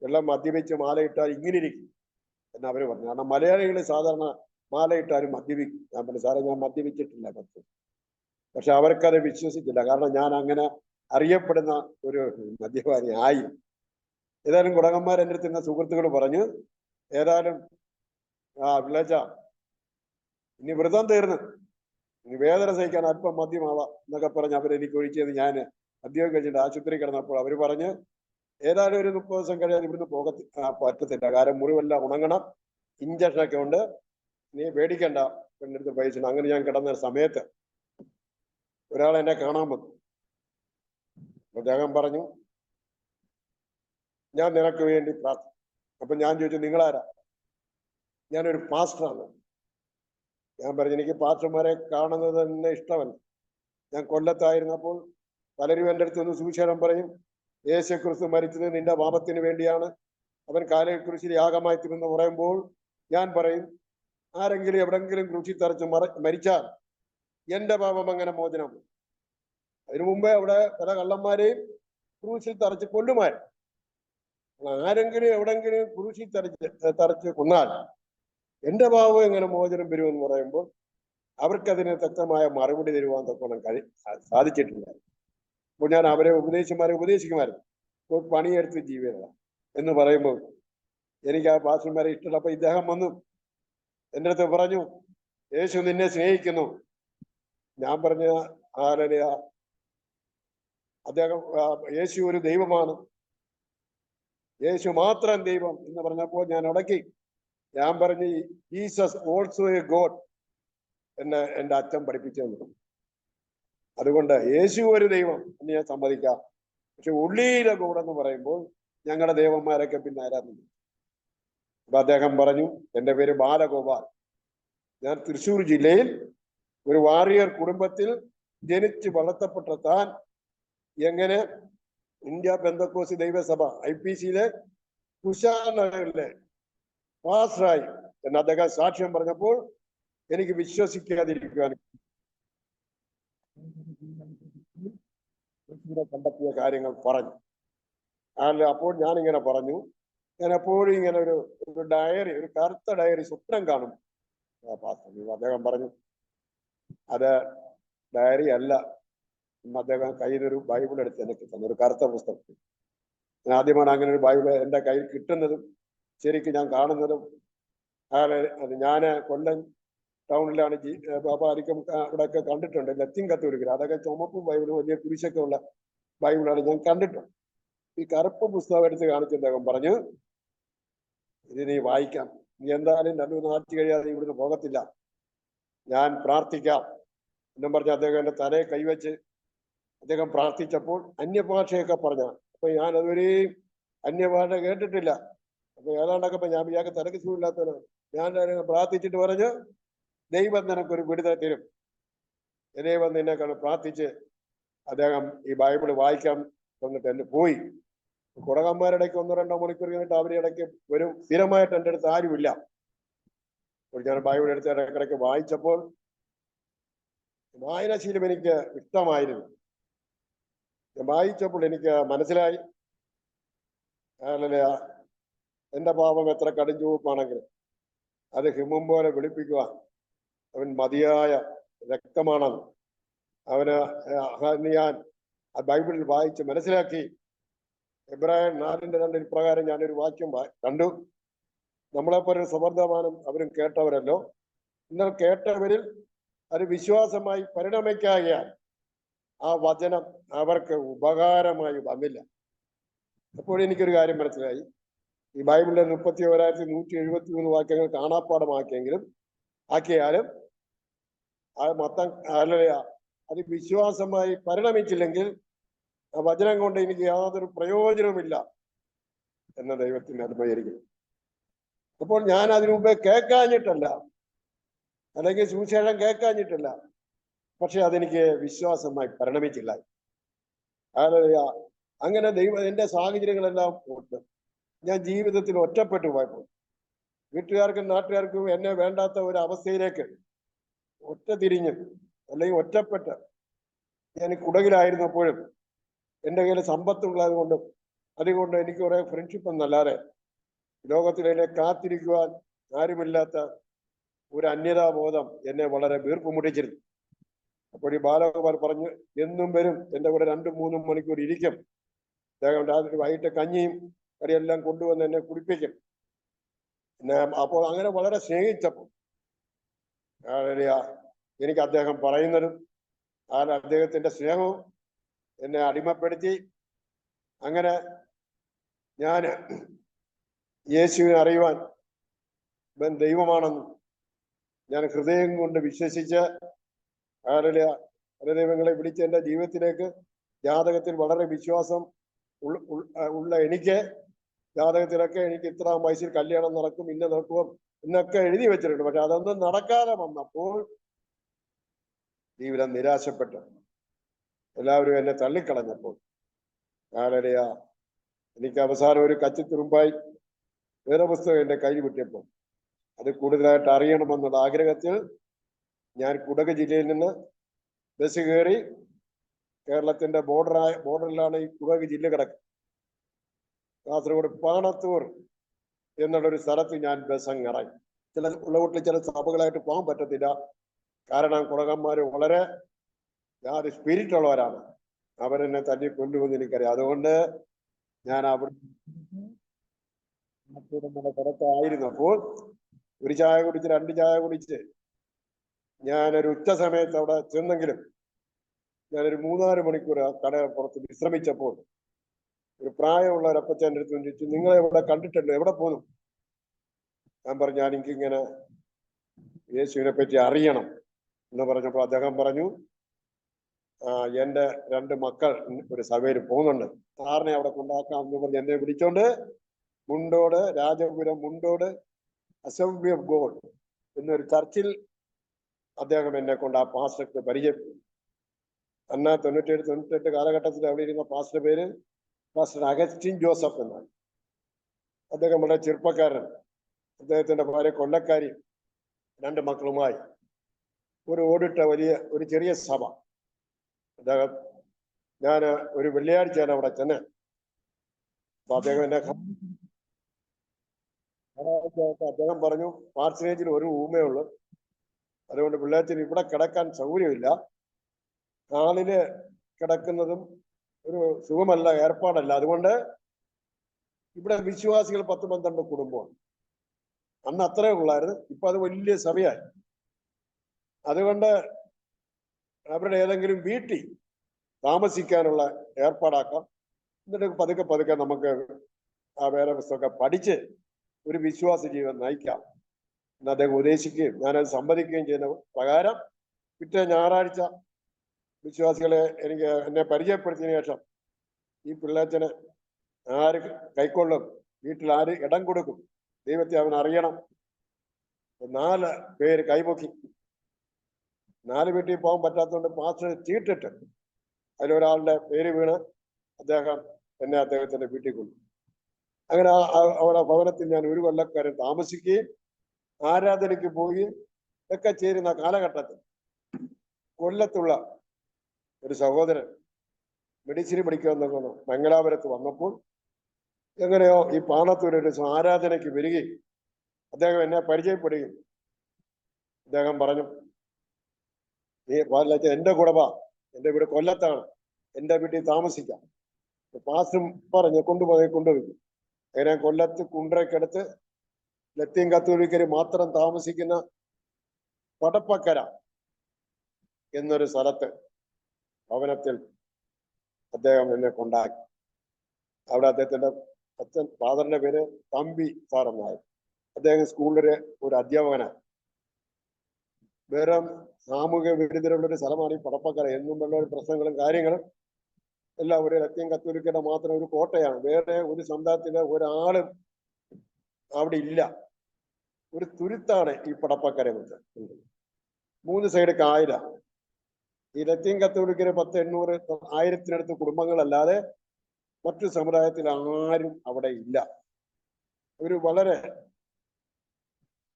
എല്ലാം മദ്യപിച്ച് മാല ഇട്ടാൽ ഇങ്ങനെ ഇരിക്കും എന്ന് അവര് പറഞ്ഞു. കാരണം മലയാളികൾ സാധാരണ മാല ഇട്ടാലും മദ്യപിക്കും. ഞാൻ പറഞ്ഞു, സാറേ ഞാൻ മദ്യപിച്ചിട്ടില്ല പത്ത്. പക്ഷെ അവർക്കത് വിശ്വസിച്ചില്ല. കാരണം ഞാൻ അങ്ങനെ അറിയപ്പെടുന്ന ഒരു മദ്യപാനി ആയി. ഏതായാലും കുടകന്മാർ എൻ്റെ അടുത്ത് സുഹൃത്തുക്കൾ പറഞ്ഞു, ഏതായാലും വിളച്ച ഇനി വ്രതം തീർന്ന് ഇനി വേദന സഹിക്കാൻ അല്പം മദ്യമാവാം എന്നൊക്കെ പറഞ്ഞ് അവരെനിക്ക് ഒഴിച്ചത്. ഞാൻ മദ്യം കഴിച്ചിട്ട് ആശുപത്രി കിടന്നപ്പോൾ അവർ പറഞ്ഞ്, ഏതായാലും ഒരു 30 ദിവസം കഴിയാൻ ഇവിടുന്ന് പറ്റത്തില്ല, കാരണം മുറിവെല്ലാം ഉണങ്ങണം, ഇഞ്ചക്ഷനൊക്കെ ഉണ്ട്, നീ പേടിക്കണ്ട, പെണ്ണെടുത്ത് പൈസ. അങ്ങനെ ഞാൻ കിടന്ന സമയത്ത് ഒരാൾ എന്നെ കാണാൻ വന്നു. അദ്ദേഹം പറഞ്ഞു, ഞാൻ നിനക്ക് വേണ്ടി പ്രാർത്ഥിക്കും. അപ്പൊ ഞാൻ ചോദിച്ചു, നിങ്ങളാരാ? ഞാനൊരു പാസ്റ്ററാണ്. ഞാൻ പറഞ്ഞു, എനിക്ക് പാസ്റ്റർമാരെ കാണുന്നത് തന്നെ ഇഷ്ടമല്ല. ഞാൻ കൊല്ലത്തായിരുന്നപ്പോൾ പലരും എൻ്റെ അടുത്ത് നിന്ന് സുവിശേഷം പറയും, യേശുക്രിസ്തു മരിച്ചത് നിന്റെ പാപത്തിന് വേണ്ടിയാണ്, അവൻ കാലക്കുരിശിൽ യാഗമായി തീർന്നു പറയുമ്പോൾ ഞാൻ പറയും, ആരെങ്കിലും എവിടെങ്കിലും ക്രൂശിൽ തറച്ച് മരിച്ചാൽ എന്റെ പാപം അങ്ങനെ മോചനം. അതിനു മുമ്പേ അവിടെ പല കള്ളന്മാരെയും ക്രൂശിൽ തറച്ച് കൊല്ലുമാർ. ആരെങ്കിലും എവിടെങ്കിലും ക്രൂശിൽ തറച്ച് കൊന്നാൽ എന്റെ പാപം എങ്ങനെ മോചനം വരുമെന്ന് പറയുമ്പോൾ അവർക്കതിന് തക്കമായ മറുപടി തരുവാൻ തക്കോണം സാധിച്ചിട്ടില്ല. അപ്പോൾ ഞാൻ അവരെ ഉപദേശിക്കുമായിരുന്നു, പണിയെടുത്ത് ജീവിതം എന്ന് പറയുമ്പോൾ എനിക്ക് ആ പാസ്റ്റർമാരെ ഇഷ്ടമല്ല. അപ്പൊ ഇദ്ദേഹം വന്നു എൻ്റെ അടുത്ത് പറഞ്ഞു, യേശു നിന്നെ സ്നേഹിക്കുന്നു. ഞാൻ പറഞ്ഞ ആരനെയാ? അദ്ദേഹം, യേശു ഒരു ദൈവമാണ്, യേശു മാത്രം ദൈവം എന്ന് പറഞ്ഞപ്പോൾ ഞാൻ അടക്കി. ഞാൻ പറഞ്ഞു, ജീസസ് ഓൾസോ എ ഗോഡ് എന്ന് എൻ്റെ അച്ഛൻ പഠിപ്പിച്ചു. അതുകൊണ്ട് യേശു ഒരു ദൈവം എന്ന് ഞാൻ സമ്മതിക്കാം. പക്ഷെ ഉള്ളിയിലെ ഗോഡ് എന്ന് പറയുമ്പോൾ ഞങ്ങളുടെ ദേവന്മാരൊക്കെ പിന്നെ ആരാധന. അപ്പൊ അദ്ദേഹം പറഞ്ഞു, എൻ്റെ പേര് ബാലഗോപാൽ, ഞാൻ തൃശ്ശൂർ ജില്ലയിൽ ഒരു വാറിയർ കുടുംബത്തിൽ ജനിച്ച് വളർത്തപ്പെട്ട താൻ എങ്ങനെ ഇന്ത്യ പെന്തക്കോസ്ത് ദൈവസഭ IPCയിലെ കുശാൽ നഗറിലെ പാസ്റ്ററായി എന്ന് അദ്ദേഹം സാക്ഷ്യം പറഞ്ഞപ്പോൾ എനിക്ക് വിശ്വസിക്കാതിരിക്കുവാൻ കണ്ടെത്തിയ കാര്യങ്ങൾ പറഞ്ഞു. അപ്പോൾ ഞാനിങ്ങനെ പറഞ്ഞു, ഞാൻ എപ്പോഴും ഇങ്ങനെ ഒരു ഡയറി, ഒരു കറുത്ത ഡയറി സ്വപ്നം കാണും. അദ്ദേഹം പറഞ്ഞു, അത് ഡയറി അല്ല. അദ്ദേഹം കയ്യിലൊരു ബൈബിൾ എടുത്ത് എനിക്ക് തന്നു, ഒരു കറുത്ത പുസ്തകത്തിൽ. ഞാൻ ആദ്യമാണ് അങ്ങനെ ഒരു ബൈബിൾ എൻ്റെ കയ്യിൽ കിട്ടുന്നതും ശരിക്കും ഞാൻ കാണുന്നതും. അത് ഞാൻ കൊല്ലം ടൗണിലാണ് പാപ്പാരിക്കും ഇവിടെയൊക്കെ കണ്ടിട്ടുണ്ട്. ലത്തീൻ കത്തോലിക്കർ അതൊക്കെ ചുമപ്പ് ബൈബിളും വലിയ കുരിശൊക്കെ ഉള്ള ബൈബിളാണ് ഞാൻ കണ്ടിട്ടുണ്ട്. ഈ കറുപ്പ് പുസ്തകം എടുത്ത് കാണിച്ച് അദ്ദേഹം പറഞ്ഞു, ഇത് നീ വായിക്കാം, നീ എന്തായാലും 2-3 ആഴ്ച കഴിയാതെ ഇവിടുന്ന് പോകത്തില്ല, ഞാൻ പ്രാർത്ഥിക്കാം എന്നും പറഞ്ഞ് അദ്ദേഹം എൻ്റെ തലയെ കൈവച്ച് അദ്ദേഹം പ്രാർത്ഥിച്ചപ്പോൾ അന്യഭാഷയൊക്കെ പറഞ്ഞ. അപ്പൊ ഞാൻ അതുവരെയും അന്യഭാഷ കേട്ടിട്ടില്ല. അപ്പൊ ഏതാണ്ടൊക്കെ ഞാൻ ഇയാൾക്ക് തലക്ക് സുഖമില്ലാത്തവനാണ്. ഞാൻ പ്രാർത്ഥിച്ചിട്ട് പറഞ്ഞു, ദൈവം നിനക്കൊരു വിടുതൽ തരും, ദൈവം നിന്നെ കണ്ട് പ്രാർത്ഥിച്ച് അദ്ദേഹം ഈ ബൈബിൾ വായിക്കാൻ തന്നിട്ട് എന്നെ പോയി. കുടകന്മാരിടയ്ക്ക് 1-2 മണിക്കൂർ കഴിഞ്ഞിട്ട് അവരുടെ ഇടയ്ക്ക് വരും. സ്ഥിരമായിട്ട് എൻ്റെ അടുത്ത് ആരുമില്ല. ഞാൻ ബൈബിൾ എടുത്ത് ഇടയ്ക്കിടയ്ക്ക് വായിച്ചപ്പോൾ വായനാശീലം എനിക്ക് ഇഷ്ടമായിരുന്നു. വായിച്ചപ്പോൾ എനിക്ക് മനസ്സിലായി, എന്റെ പാപം എത്ര കടുംചുവപ്പാണെങ്കിലും അത് ഹിമം പോലെ വെളുപ്പിക്കുവാൻ അവൻ മതിയായ രക്തമാണെന്ന് അവന് ഞാൻ ആ ബൈബിളിൽ വായിച്ച് മനസ്സിലാക്കി. എബ്രായർ 4:2 പ്രകാരം ഞാനൊരു വാക്യം കണ്ടു. നമ്മളെപ്പോലെ സമർത്ഥമാനം അവരും കേട്ടവരല്ലോ, എന്നാൽ കേട്ടവരിൽ അത് വിശ്വാസമായി പരിണമിക്കായാൽ ആ വചനം അവർക്ക് ഉപകാരമായി വന്നില്ല. അപ്പോൾ എനിക്കൊരു കാര്യം മനസ്സിലായി, ഈ ബൈബിളിലെ 31,173 വാക്യങ്ങൾ ആക്കിയാലും അത് വിശ്വാസമായി പരിണമിച്ചില്ലെങ്കിൽ ആ വചനം കൊണ്ട് എനിക്ക് യാതൊരു പ്രയോജനവുമില്ല എന്ന ദൈവത്തിന് അനുഭവിക്കുന്നു. അപ്പോൾ ഞാൻ അതിനു മുമ്പേ കേൾക്കാഞ്ഞിട്ടല്ല, അല്ലെങ്കിൽ സുവിശേഷം കേൾക്കാഞ്ഞിട്ടല്ല, പക്ഷെ അതെനിക്ക് വിശ്വാസമായി പരിണമിച്ചില്ല. അങ്ങനെ ദൈവം എൻ്റെ സാഹചര്യങ്ങളെല്ലാം പോട്ട് ഞാൻ ജീവിതത്തിൽ ഒറ്റപ്പെട്ടു പോയപ്പോൾ വീട്ടുകാർക്കും നാട്ടുകാർക്കും എന്നെ വേണ്ടാത്ത ഒരു അവസ്ഥയിലേക്ക് തിരിഞ്ഞ് അല്ലെങ്കിൽ ഒറ്റപ്പെട്ട് ഞാൻ കുടകിലായിരുന്നപ്പോഴും എൻ്റെ കയ്യിൽ സമ്പത്തുള്ളത് കൊണ്ടും അതുകൊണ്ട് എനിക്ക് കുറെ ഫ്രണ്ട്ഷിപ്പ് എന്നല്ലാതെ ലോകത്തിലെ കാത്തിരിക്കുവാൻ ആരുമില്ലാത്ത ഒരു അന്യതാബോധം എന്നെ വളരെ വീർപ്പുമുട്ടിച്ചിരുന്നു. അപ്പോൾ ഈ ബാലഗോപാൽ പറഞ്ഞു, എന്നും വരും എൻ്റെ കൂടെ 2-3 മണിക്കൂർ ഇരിക്കും, അദ്ദേഹം രാത്രി വൈകിട്ട് കഞ്ഞിയും കറിയെല്ലാം കൊണ്ടുവന്ന് എന്നെ കുടിപ്പിക്കും. പിന്നെ അപ്പോൾ അങ്ങനെ വളരെ സ്നേഹിച്ചപ്പോൾ എനിക്ക് അദ്ദേഹം പറയുന്നതും അദ്ദേഹത്തിന്റെ സ്നേഹവും എന്നെ അടിമപ്പെടുത്തി. അങ്ങനെ ഞാൻ യേശുവിനെ അറിയുവാൻ ദൈവമാണെന്ന് ഞാൻ ഹൃദയം കൊണ്ട് വിശ്വസിച്ച് ദൈവങ്ങളെ വിളിച്ച് എൻ്റെ ജീവിതത്തിലേക്ക് ജാതകത്തിൽ വളരെ വിശ്വാസം ഉള്ള എനിക്ക് ജാതകത്തിലൊക്കെ എനിക്ക് ഇത്രാം വയസ്സിൽ കല്യാണം നടക്കും, ഇന്ന നടക്കും എന്നൊക്കെ എഴുതി വെച്ചിട്ടുണ്ട്. പക്ഷെ അതൊന്നും നടക്കാതെ വന്നപ്പോൾ ജീവിതം നിരാശപ്പെട്ടു. എല്ലാവരും എന്നെ തള്ളിക്കളഞ്ഞപ്പോൾ എനിക്ക് അവസാനം ഒരു കച്ചിത്തുറുമ്പായി വേറെ പുസ്തകം എൻ്റെ കൈ കിട്ടിയപ്പോൾ അത് കൂടുതലായിട്ട് അറിയണമെന്നുള്ള ആഗ്രഹത്തിൽ ഞാൻ കുടക് ജില്ലയിൽ നിന്ന് ബസ് കയറി, കേരളത്തിന്റെ ബോർഡറിലാണ് ഈ കുടക് ജില്ല കിടക്കുന്നത്. കാസർഗോഡ് പാണത്തൂർ എന്നുള്ളൊരു സ്ഥലത്ത് ഞാൻ ബസ് അങ്ങ് ഇറങ്ങി. ഉള്ള വീട്ടിൽ ചില സഭകളായിട്ട് പോകാൻ പറ്റത്തില്ല, കാരണം കുടകന്മാർ വളരെ സ്പിരിറ്റ് ഉള്ളവരാണ്, അവരെന്നെ തല്ലി കൊണ്ടുവന്ന് എനിക്കറിയാം. അതുകൊണ്ട് ഞാൻ അവിടെ പുറത്തായിരുന്നപ്പോൾ ഒരു ചായ കുടിച്ച് 2 ചായ കുടിച്ച് ഞാനൊരു ഉച്ച സമയത്ത് അവിടെ ചെന്നെങ്കിലും ഞാനൊരു 3-4 മണിക്കൂർ കട പുറത്ത് വിശ്രമിച്ചപ്പോൾ ഒരു പ്രായമുള്ള ഒരു അപ്പച്ചൻ്റെ അടുത്ത് ചോദിച്ചു, നിങ്ങളെ ഇവിടെ കണ്ടിട്ടുണ്ട്, എവിടെ പോന്നു? ഞാൻ പറഞ്ഞു, എനിക്കിങ്ങനെ യേശുവിനെ പറ്റി അറിയണം എന്ന് പറഞ്ഞപ്പോൾ അദ്ദേഹം പറഞ്ഞു, എൻ്റെ 2 മക്കൾ ഒരു സഭയിൽ പോകുന്നുണ്ട്, സാറിനെ അവിടെ കൊണ്ടാക്കാം എന്ന് പറഞ്ഞ് എന്നെ വിളിച്ചോണ്ട് മുണ്ടോട്, രാജപുരം മുണ്ടോട് അസംബ്ലി ഓഫ് ഗോഡ് എന്നൊരു ചർച്ചിൽ അദ്ദേഹം എന്നെ കൊണ്ട് ആ പാസ്റ്റർക്ക് പരിചയപ്പെട്ടു. അന്ന് 97-98 കാലഘട്ടത്തിൽ അവിടെ ഇരുന്ന പാസ്റ്റർ പേര് പാസ്റ്റർ അഗസ്റ്റിൻ ജോസഫ് എന്നാണ്. അദ്ദേഹം വളരെ ചെറുപ്പക്കാരൻ. അദ്ദേഹത്തിന്റെ ഭാര്യ കൊല്ലക്കാരി, 2 മക്കളുമായി ഓടിട്ട ഒരു ചെറിയ സഭ. അദ്ദേഹം ഞാൻ ഒരു വെള്ളിയാഴ്ചയാണ് അവിടെ ചെന്ന്. അപ്പൊ അദ്ദേഹം എന്നെ അദ്ദേഹം പറഞ്ഞു, പാർസനേജിൽ ഒരു റൂമേ അതുകൊണ്ട് പിള്ളേച്ചന് ഇവിടെ കിടക്കാൻ സൗകര്യമില്ല, ഹാളില് കിടക്കുന്നതും ഒരു സുഖമല്ല, ഏർപ്പാടല്ല, അതുകൊണ്ട് ഇവിടെ വിശ്വാസികൾ 10-12 കുടുംബമാണ്. അന്ന് അത്രേ ഉള്ളായിരുന്നു, ഇപ്പൊ അത് വലിയ സഭയായി. അതുകൊണ്ട് അവരുടെ ഏതെങ്കിലും വീട്ടിൽ താമസിക്കാനുള്ള ഏർപ്പാടാക്കാം. എന്നിട്ട് പതുക്കെ പതുക്കെ നമുക്ക് ആ വേദപുസ്തകമൊക്കെ പഠിച്ച് ഒരു വിശ്വാസ ജീവിതം നയിക്കാം എന്ന് അദ്ദേഹം ഉപദേശിക്കുകയും ഞാനത് സമ്മതിക്കുകയും ചെയ്യുന്ന പ്രകാരം പിറ്റേ ഞായറാഴ്ച വിശ്വാസികളെ എന്നെ പരിചയപ്പെടുത്തിയതിനു ശേഷം ഈ പിള്ളേച്ചന് ആര് കൈക്കൊള്ളും, വീട്ടിൽ ആര് ഇടം കൊടുക്കും, ദൈവത്തെ അവൻ അറിയണം. 4 പേര് കൈപൊക്കി. 4 വീട്ടിൽ പോകാൻ പറ്റാത്തതുകൊണ്ട് പാസ്റ്റർ ചീട്ടിട്ട് അതിലൊരാളുടെ പേര് വീണ് അദ്ദേഹം എന്നെ അദ്ദേഹത്തിന്റെ വീട്ടിൽ കൊണ്ടു. അങ്ങനെ അവരുടെ ഭവനത്തിൽ ഞാൻ 1 കൊല്ലക്കാരൻ താമസിക്കുകയും ആരാധനയ്ക്ക് പോവുകയും ഒക്കെ ചേരുന്ന കാലഘട്ടത്തിൽ കൊല്ലത്തുള്ള ഒരു സഹോദരൻ മെഡിസിൻ പഠിക്കുമെന്ന് മംഗലാപുരത്ത് വന്നപ്പോൾ എങ്ങനെയോ ഈ പാണത്തൂരൊരു ആരാധനയ്ക്ക് വരികയും അദ്ദേഹം എന്നെ പരിചയപ്പെടുകയും അദ്ദേഹം പറഞ്ഞു, നീ എന്റെ കൂടെ വാ, എന്റെ വീട് കൊല്ലത്താണ്, എന്റെ വീട്ടിൽ താമസിക്കാം. പാസ്റ്റും പറഞ്ഞ് കൊണ്ടുപോയി. അങ്ങനെ കൊല്ലത്ത് കുണ്ട്രക്കടുത്ത് ലത്തീൻ കത്തോലിക്കര് മാത്രം താമസിക്കുന്ന പടപ്പക്കര എന്നൊരു സ്ഥലത്ത് ഭവനത്തിൽ അദ്ദേഹം എന്നെ കൊണ്ടാക്കി. അവിടെ അദ്ദേഹത്തിന്റെ അച്ഛൻ ഫാദറിന്റെ പേര് തമ്പി സാർ എന്നായിരുന്നു. അദ്ദേഹം സ്കൂളിലെ ഒരു അധ്യാപകനാണ്. വേറെ സാമൂഹിക വിരുദ്ധരുള്ളൊരു സ്ഥലമാണ് ഈ പടപ്പക്കര. എന്നും ഉള്ള പ്രശ്നങ്ങളും കാര്യങ്ങളും എല്ലാം ഒരു ലത്തീൻ കത്തോലിക്കയുടെ മാത്രം ഒരു കോട്ടയാണ്. വേറെ ഒരു സമുദായത്തിലെ ഒരാളും അവിടെ ഇല്ല. ഒരു തുരുത്താണ് ഈ പടപ്പക്കര. 3 സൈഡ് കായല. ഈ ലത്തീൻ കത്തോലിക്കര് 1000-800 1000-നടുത്ത് കുടുംബങ്ങളല്ലാതെ മറ്റു സമുദായത്തിൽ ആരും അവിടെ ഇല്ല. ഒരു വളരെ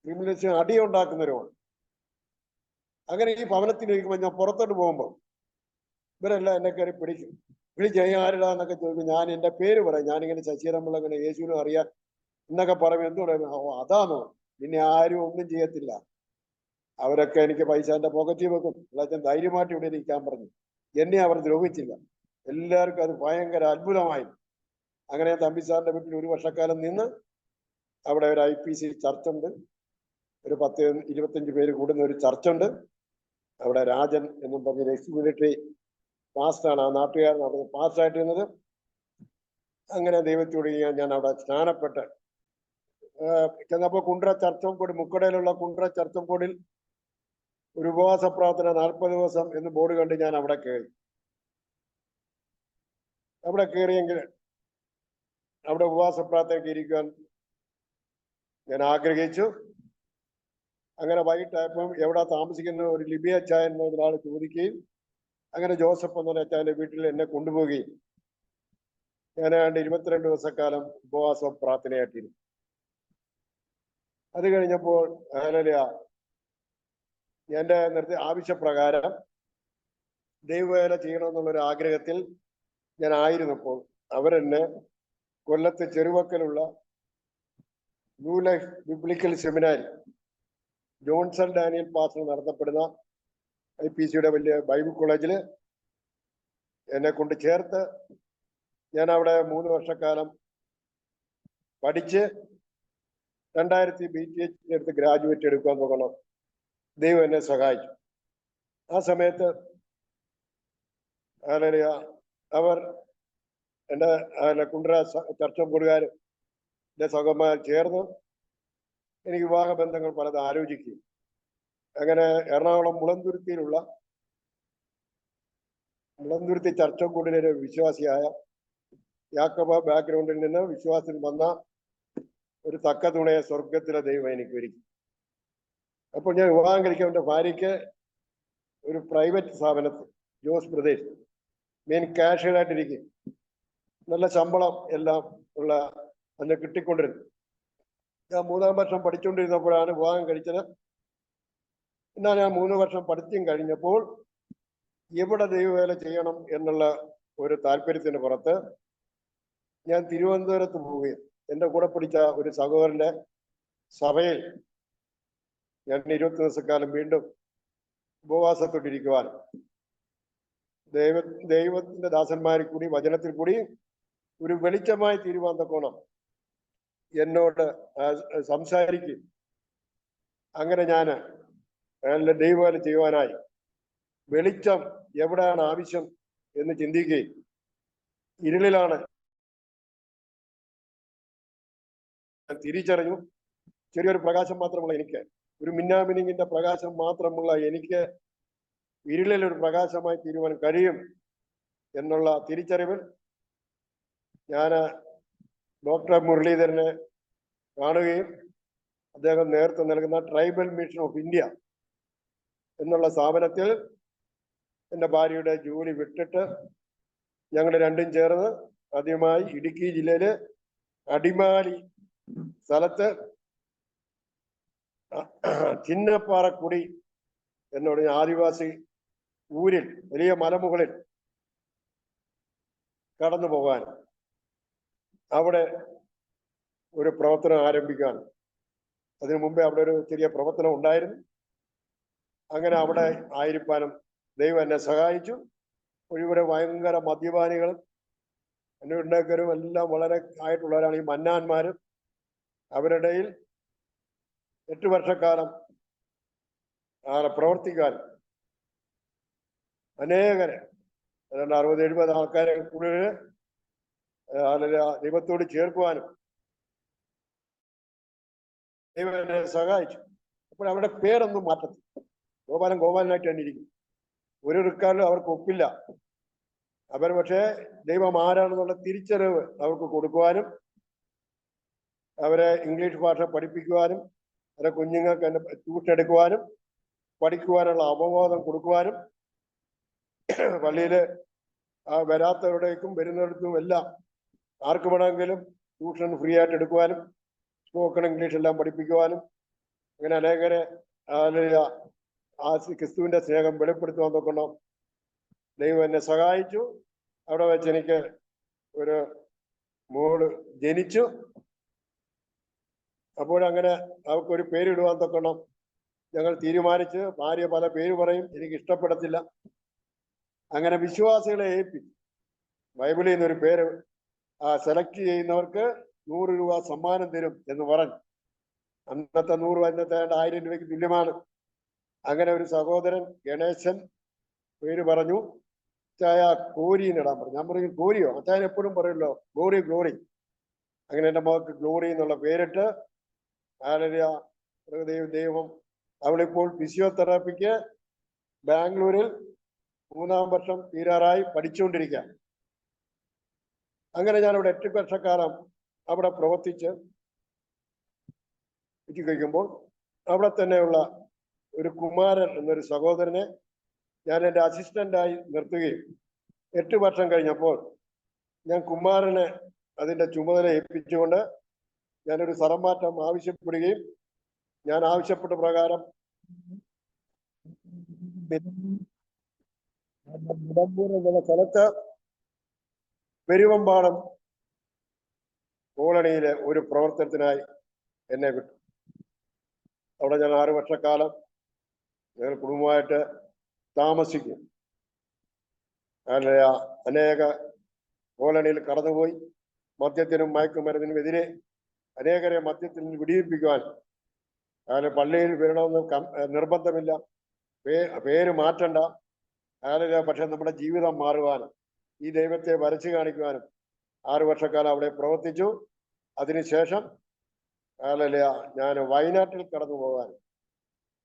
ക്രിമിനൽസ് അടിയുണ്ടാക്കുന്നവരുമാണ്. അങ്ങനെ ഈ ഭവനത്തിലിരിക്കുമ്പോൾ ഞാൻ പുറത്തോട്ട് പോകുമ്പോൾ ഇവരെല്ലാം എന്നെ കയറി പിടിക്കും. വിളിച്ച് ആരിടാ എന്നൊക്കെ ചോദിക്കും. ഞാൻ എൻ്റെ പേര് പറയും. ഞാനിങ്ങനെ ശശിരമ്പിള്ള, അങ്ങനെ യേശുവിനും അറിയാം എന്നൊക്കെ പറയും. എന്ത് പറയും? ഓ അതാണോ, പിന്നെ ആരും ഒന്നും ചെയ്യത്തില്ല. അവരൊക്കെ എനിക്ക് പൈസ എൻ്റെ പോക്കറ്റിൽ വെക്കും. അച്ഛൻ ധൈര്യമായിട്ട് ഇവിടെ ഇരിക്കാൻ പറഞ്ഞു. എന്നെ അവർ ദ്രോഹിച്ചില്ല. എല്ലാവർക്കും അത് ഭയങ്കര അത്ഭുതമായി. അങ്ങനെ തമ്പി സാറിന്റെ വീട്ടിൽ 1 വർഷക്കാലം നിന്ന് അവിടെ ഒരു IPC ചർച്ചുണ്ട്. ഒരു 10-25 പേര് കൂടുന്ന ഒരു ചർച്ചുണ്ട്. അവിടെ രാജൻ എന്നും പറഞ്ഞ എക്സ് മിലിറ്ററി പാസ്റ്റാണ്. ആ നാട്ടുകാരൻ അവിടെ പാസ്റ്റായിട്ടിരുന്നത്. അങ്ങനെ ദൈവത്തോട് ഞാൻ അവിടെ സ്നാനപ്പെട്ട് ചെന്നപ്പോൾ കുണ്ട്ര ചർച്ചംകോട്, മുക്കടയിലുള്ള കുണ്ട്ര ചർച്ചംകോടിൽ ഒരു ഉപവാസ പ്രാർത്ഥന 40 ദിവസം എന്ന് ബോർഡ് കണ്ട് ഞാൻ അവിടെ കയറി. അവിടെ കയറിയെങ്കിൽ അവിടെ ഉപവാസ പ്രാർത്ഥനയ്ക്ക് ഇരിക്കുവാൻ ഞാൻ ആഗ്രഹിച്ചു. അങ്ങനെ വൈകിട്ടായപ്പം എവിടെ താമസിക്കുന്ന ഒരു ലിബിയ അച്ചായൻ എന്ന ഒരാൾ ചോദിക്കുകയും അങ്ങനെ ജോസഫ് എന്ന അച്ചായന്റെ വീട്ടിൽ എന്നെ കൊണ്ടുപോവുകയും ഞാൻ 22 ദിവസക്കാലം ഉപവാസ പ്രാർത്ഥനയായിട്ടിരുന്നു. അത് കഴിഞ്ഞപ്പോൾ എന്റെ ആവശ്യപ്രകാരം ദൈവവേല ചെയ്യണമെന്നുള്ളൊരു ആഗ്രഹത്തിൽ ഞാൻ ആയിരുന്നപ്പോൾ അവരെന്നെ കൊല്ലത്ത് ചെറുവക്കലുള്ള ന്യൂ ലൈഫ് ബിബ്ലിക്കൽ സെമിനാരി ജോൺസൺ ഡാനിയൽ പാസ്റ്റർ നടത്തപ്പെടുന്ന IPCയുടെ വലിയ ബൈബിൾ കോളേജിൽ എന്നെ കൊണ്ട് ചേർത്ത് ഞാൻ അവിടെ 3 വർഷക്കാലം പഠിച്ച് 2000 BTH എടുത്ത് ഗ്രാജുവേറ്റ് എടുക്കാൻ പോകണം. ദൈവം എന്നെ സഹായിച്ചു. ആ സമയത്ത് അവർ എൻ്റെ കുണ്ട്ര ചർച്ചംകോടുകാർ എൻ്റെ സഹോദരന്മാർ ചേർന്ന് എനിക്ക് വിവാഹ ബന്ധങ്ങൾ പലതും ആലോചിക്കുകയും അങ്ങനെ എറണാകുളം മുളന്തുരുത്തി ചർച്ചംകോടിലെ ഒരു വിശ്വാസിയായ യാക്കോബ ബാക്ക്ഗ്രൗണ്ടിൽ നിന്ന് വിശ്വാസത്തിൽ വന്ന ഒരു തക്ക തുണയെ സ്വർഗത്തിലെ ദൈവം എനിക്ക് ഒരുക്കി. അപ്പോൾ ഞാൻ വിവാഹം കഴിക്കാൻ എൻ്റെ ഭാര്യയ്ക്ക് ഒരു പ്രൈവറ്റ് സ്ഥാപനത്തിൽ ജോസ് പ്രദേശ് മെയിൻ കാഷ്യറായിട്ടിരിക്കും. നല്ല ശമ്പളം എല്ലാം ഉള്ള അന്ന് കിട്ടിക്കൊണ്ടിരുന്നു. ഞാൻ 3-ാം വർഷം പഠിച്ചുകൊണ്ടിരുന്നപ്പോഴാണ് വിവാഹം കഴിച്ചത്. എന്നാൽ ഞാൻ 3 വർഷം പഠിച്ചും കഴിഞ്ഞപ്പോൾ എവിടെ ദൈവവേല ചെയ്യണം എന്നുള്ള ഒരു താല്പര്യത്തിന് പുറത്ത് ഞാൻ തിരുവനന്തപുരത്ത് പോവുകയും എൻ്റെ കൂടെ പഠിച്ച ഒരു സഹോദരന്റെ സഭയിൽ ഞാൻ 20 ദിവസക്കാലം വീണ്ടും ഉപവാസത്തോട്ടിരിക്കുവാനും ദൈവത്തിന്റെ ദാസന്മാരിൽ കൂടി വചനത്തിൽ കൂടി ഒരു വെളിച്ചമായി തീരുവാൻ തക്കോണം എന്നോട് സംസാരിക്കും. അങ്ങനെ ഞാൻ നല്ല ദൈവവേല ചെയ്യുവാനായി വെളിച്ചം എവിടെയാണ് ആവശ്യം എന്ന് ചിന്തിക്കുകയും ഇരുളിലാണ് തിരിച്ചറിഞ്ഞു. ചെറിയൊരു പ്രകാശം മാത്രമുള്ള എനിക്ക്, ഒരു മിന്നാമിനിങ്ങിന്റെ പ്രകാശം മാത്രമുള്ള എനിക്ക് ഇരുളിൽ ഒരു പ്രകാശമായി തീരുവാൻ കഴിയും എന്നുള്ള തിരിച്ചറിവിൽ ഞാൻ ഡോക്ടർ മുരളീധരനെ കാണുകയും അദ്ദേഹം നേതൃത്വം നൽകുന്ന ട്രൈബൽ മിഷൻ ഓഫ് ഇന്ത്യ എന്നുള്ള സ്ഥാപനത്തിൽ എൻ്റെ ഭാര്യയുടെ ജോലി വിട്ടിട്ട് ഞങ്ങൾ രണ്ടും ചേർന്ന് ആദ്യമായി ഇടുക്കി ജില്ലയിലെ അടിമാലി സ്ഥലത്ത് ചിന്നപ്പാറക്കുടി എന്ന് പറഞ്ഞ ആദിവാസി ഊരിൽ വലിയ മലമുകളിൽ കടന്നു പോകാൻ, അവിടെ ഒരു പ്രവർത്തനം ആരംഭിക്കാൻ. അതിനു മുമ്പേ അവിടെ ഒരു ചെറിയ പ്രവർത്തനം ഉണ്ടായിരുന്നു. അങ്ങനെ അവിടെ ആയിരിക്കാനും ദൈവം എന്നെ സഹായിച്ചു. ഇവിടെ ഭയങ്കര മദ്യപാനികളും അന്വേഷകരും എല്ലാം വളരെ ആയിട്ടുള്ളവരാണ് ഈ മന്നാന്മാരും. അവരുടെ 8 വർഷക്കാലം പ്രവർത്തിക്കാൻ അനേകരെ 60-70 ആൾക്കാരെ കൂടുതൽ ദൈവത്തോട് ചേർക്കുവാനും ദൈവം എന്നെ സഹായിച്ചു. അപ്പോൾ അവരുടെ പേരൊന്നും മാറ്റത്തില്ല. ഗോപാലനായിട്ട് തന്നെ ഇരിക്കും. ഒരു റിക്കാർഡിലും അവർക്ക് ഒപ്പില്ല. അവർ പക്ഷേ ദൈവം ആരാണെന്നുള്ള തിരിച്ചറിവ് അവർക്ക് കൊടുക്കുവാനും അവരെ ഇംഗ്ലീഷ് ഭാഷ പഠിപ്പിക്കുവാനും അവരെ കുഞ്ഞുങ്ങൾക്ക് തന്നെ ട്യൂഷൻ എടുക്കുവാനും പഠിക്കുവാനുള്ള അവബോധം കൊടുക്കുവാനും പള്ളിയിൽ വരാത്തവരുടേക്കും വരുന്നിടത്തും എല്ലാം ആർക്ക് വേണമെങ്കിലും ട്യൂഷൻ ഫ്രീ ആയിട്ട് എടുക്കുവാനും സ്പോക്കൺ ഇംഗ്ലീഷ് എല്ലാം പഠിപ്പിക്കുവാനും അങ്ങനെ അനേകരെ ആ ക്രിസ്തുവിന്റെ സ്നേഹം വെളിപ്പെടുത്തുവാൻ നോക്കണം. ദൈവം എന്നെ സഹായിച്ചു. അവിടെ വെച്ച് എനിക്ക് ഒരു മോള് ജനിച്ചു. അപ്പോഴങ്ങനെ അവൾക്കൊരു പേരിടുവാൻ തൊക്കണം ഞങ്ങൾ തീരുമാനിച്ച്. ഭാര്യ പല പേര് പറയും, എനിക്ക് ഇഷ്ടപ്പെടത്തില്ല. അങ്ങനെ വിശ്വാസികളെ ഏൽപ്പിച്ചു. ബൈബിളിൽ നിന്നൊരു പേര് സെലക്ട് ചെയ്യുന്നവർക്ക് 100 രൂപ സമ്മാനം തരും എന്ന് പറഞ്ഞു. അന്നത്തെ 100 അന്നത്തെ 1000 രൂപയ്ക്ക് തുല്യമാണ്. അങ്ങനെ ഒരു സഹോദരൻ ഗണേശൻ പേര് പറഞ്ഞു, ചായ കോരിന്നിടാൻ പറഞ്ഞു. ഞാൻ പറഞ്ഞു കോരിയോ? അച്ചായൻ എപ്പോഴും പറയുമല്ലോ ഗ്ലോറി ഗ്ലോറി. അങ്ങനെ എൻ്റെ മകൾക്ക് ഗ്ലോറി എന്നുള്ള പേരിട്ട് ദൈവം അവളിപ്പോൾ ഫിസിയോതെറാപ്പിക്ക് ബാംഗ്ലൂരിൽ 3-ാം വർഷം തീരാറായി പഠിച്ചുകൊണ്ടിരിക്കുക. അങ്ങനെ ഞാൻ അവിടെ 8 വർഷക്കാലം അവിടെ പ്രവർത്തിച്ച് കഴിക്കുമ്പോൾ അവിടെ തന്നെയുള്ള ഒരു കുമാരൻ എന്നൊരു സഹോദരനെ ഞാൻ എൻ്റെ അസിസ്റ്റന്റായി നിർത്തുകയും 8 വർഷം കഴിഞ്ഞപ്പോൾ ഞാൻ കുമാരനെ അതിൻ്റെ ചുമതല ഏൽപ്പിച്ചുകൊണ്ട് ഞാനൊരു സ്ഥലമാറ്റം ആവശ്യപ്പെടുകയും ഞാൻ ആവശ്യപ്പെട്ട പ്രകാരം എന്ന സ്ഥലത്ത് പെരുവമ്പാടം കോളനിയിലെ ഒരു പ്രവർത്തനത്തിനായി എന്നെ വിട്ടു. അവിടെ ഞാൻ 6 വർഷക്കാലം ഞങ്ങൾ കുടുംബമായിട്ട് താമസിക്കും. അനേക കോളനിയിൽ കടന്നുപോയി മദ്യത്തിനും മയക്കുമരുന്നിനും എതിരെ അനേകരെ മദ്യത്തിൽ നിന്ന് വിടിയിപ്പിക്കുവാൻ പള്ളിയിൽ വരണമെന്ന് നിർബന്ധമില്ല, പേര് മാറ്റണ്ട. പക്ഷെ നമ്മുടെ ജീവിതം മാറുവാനും ഈ ദൈവത്തെ വരച്ചു കാണിക്കുവാനും 6 വർഷക്കാലം അവിടെ പ്രവർത്തിച്ചു. അതിനുശേഷം ഞാൻ വയനാട്ടിൽ കടന്നു പോകാൻ,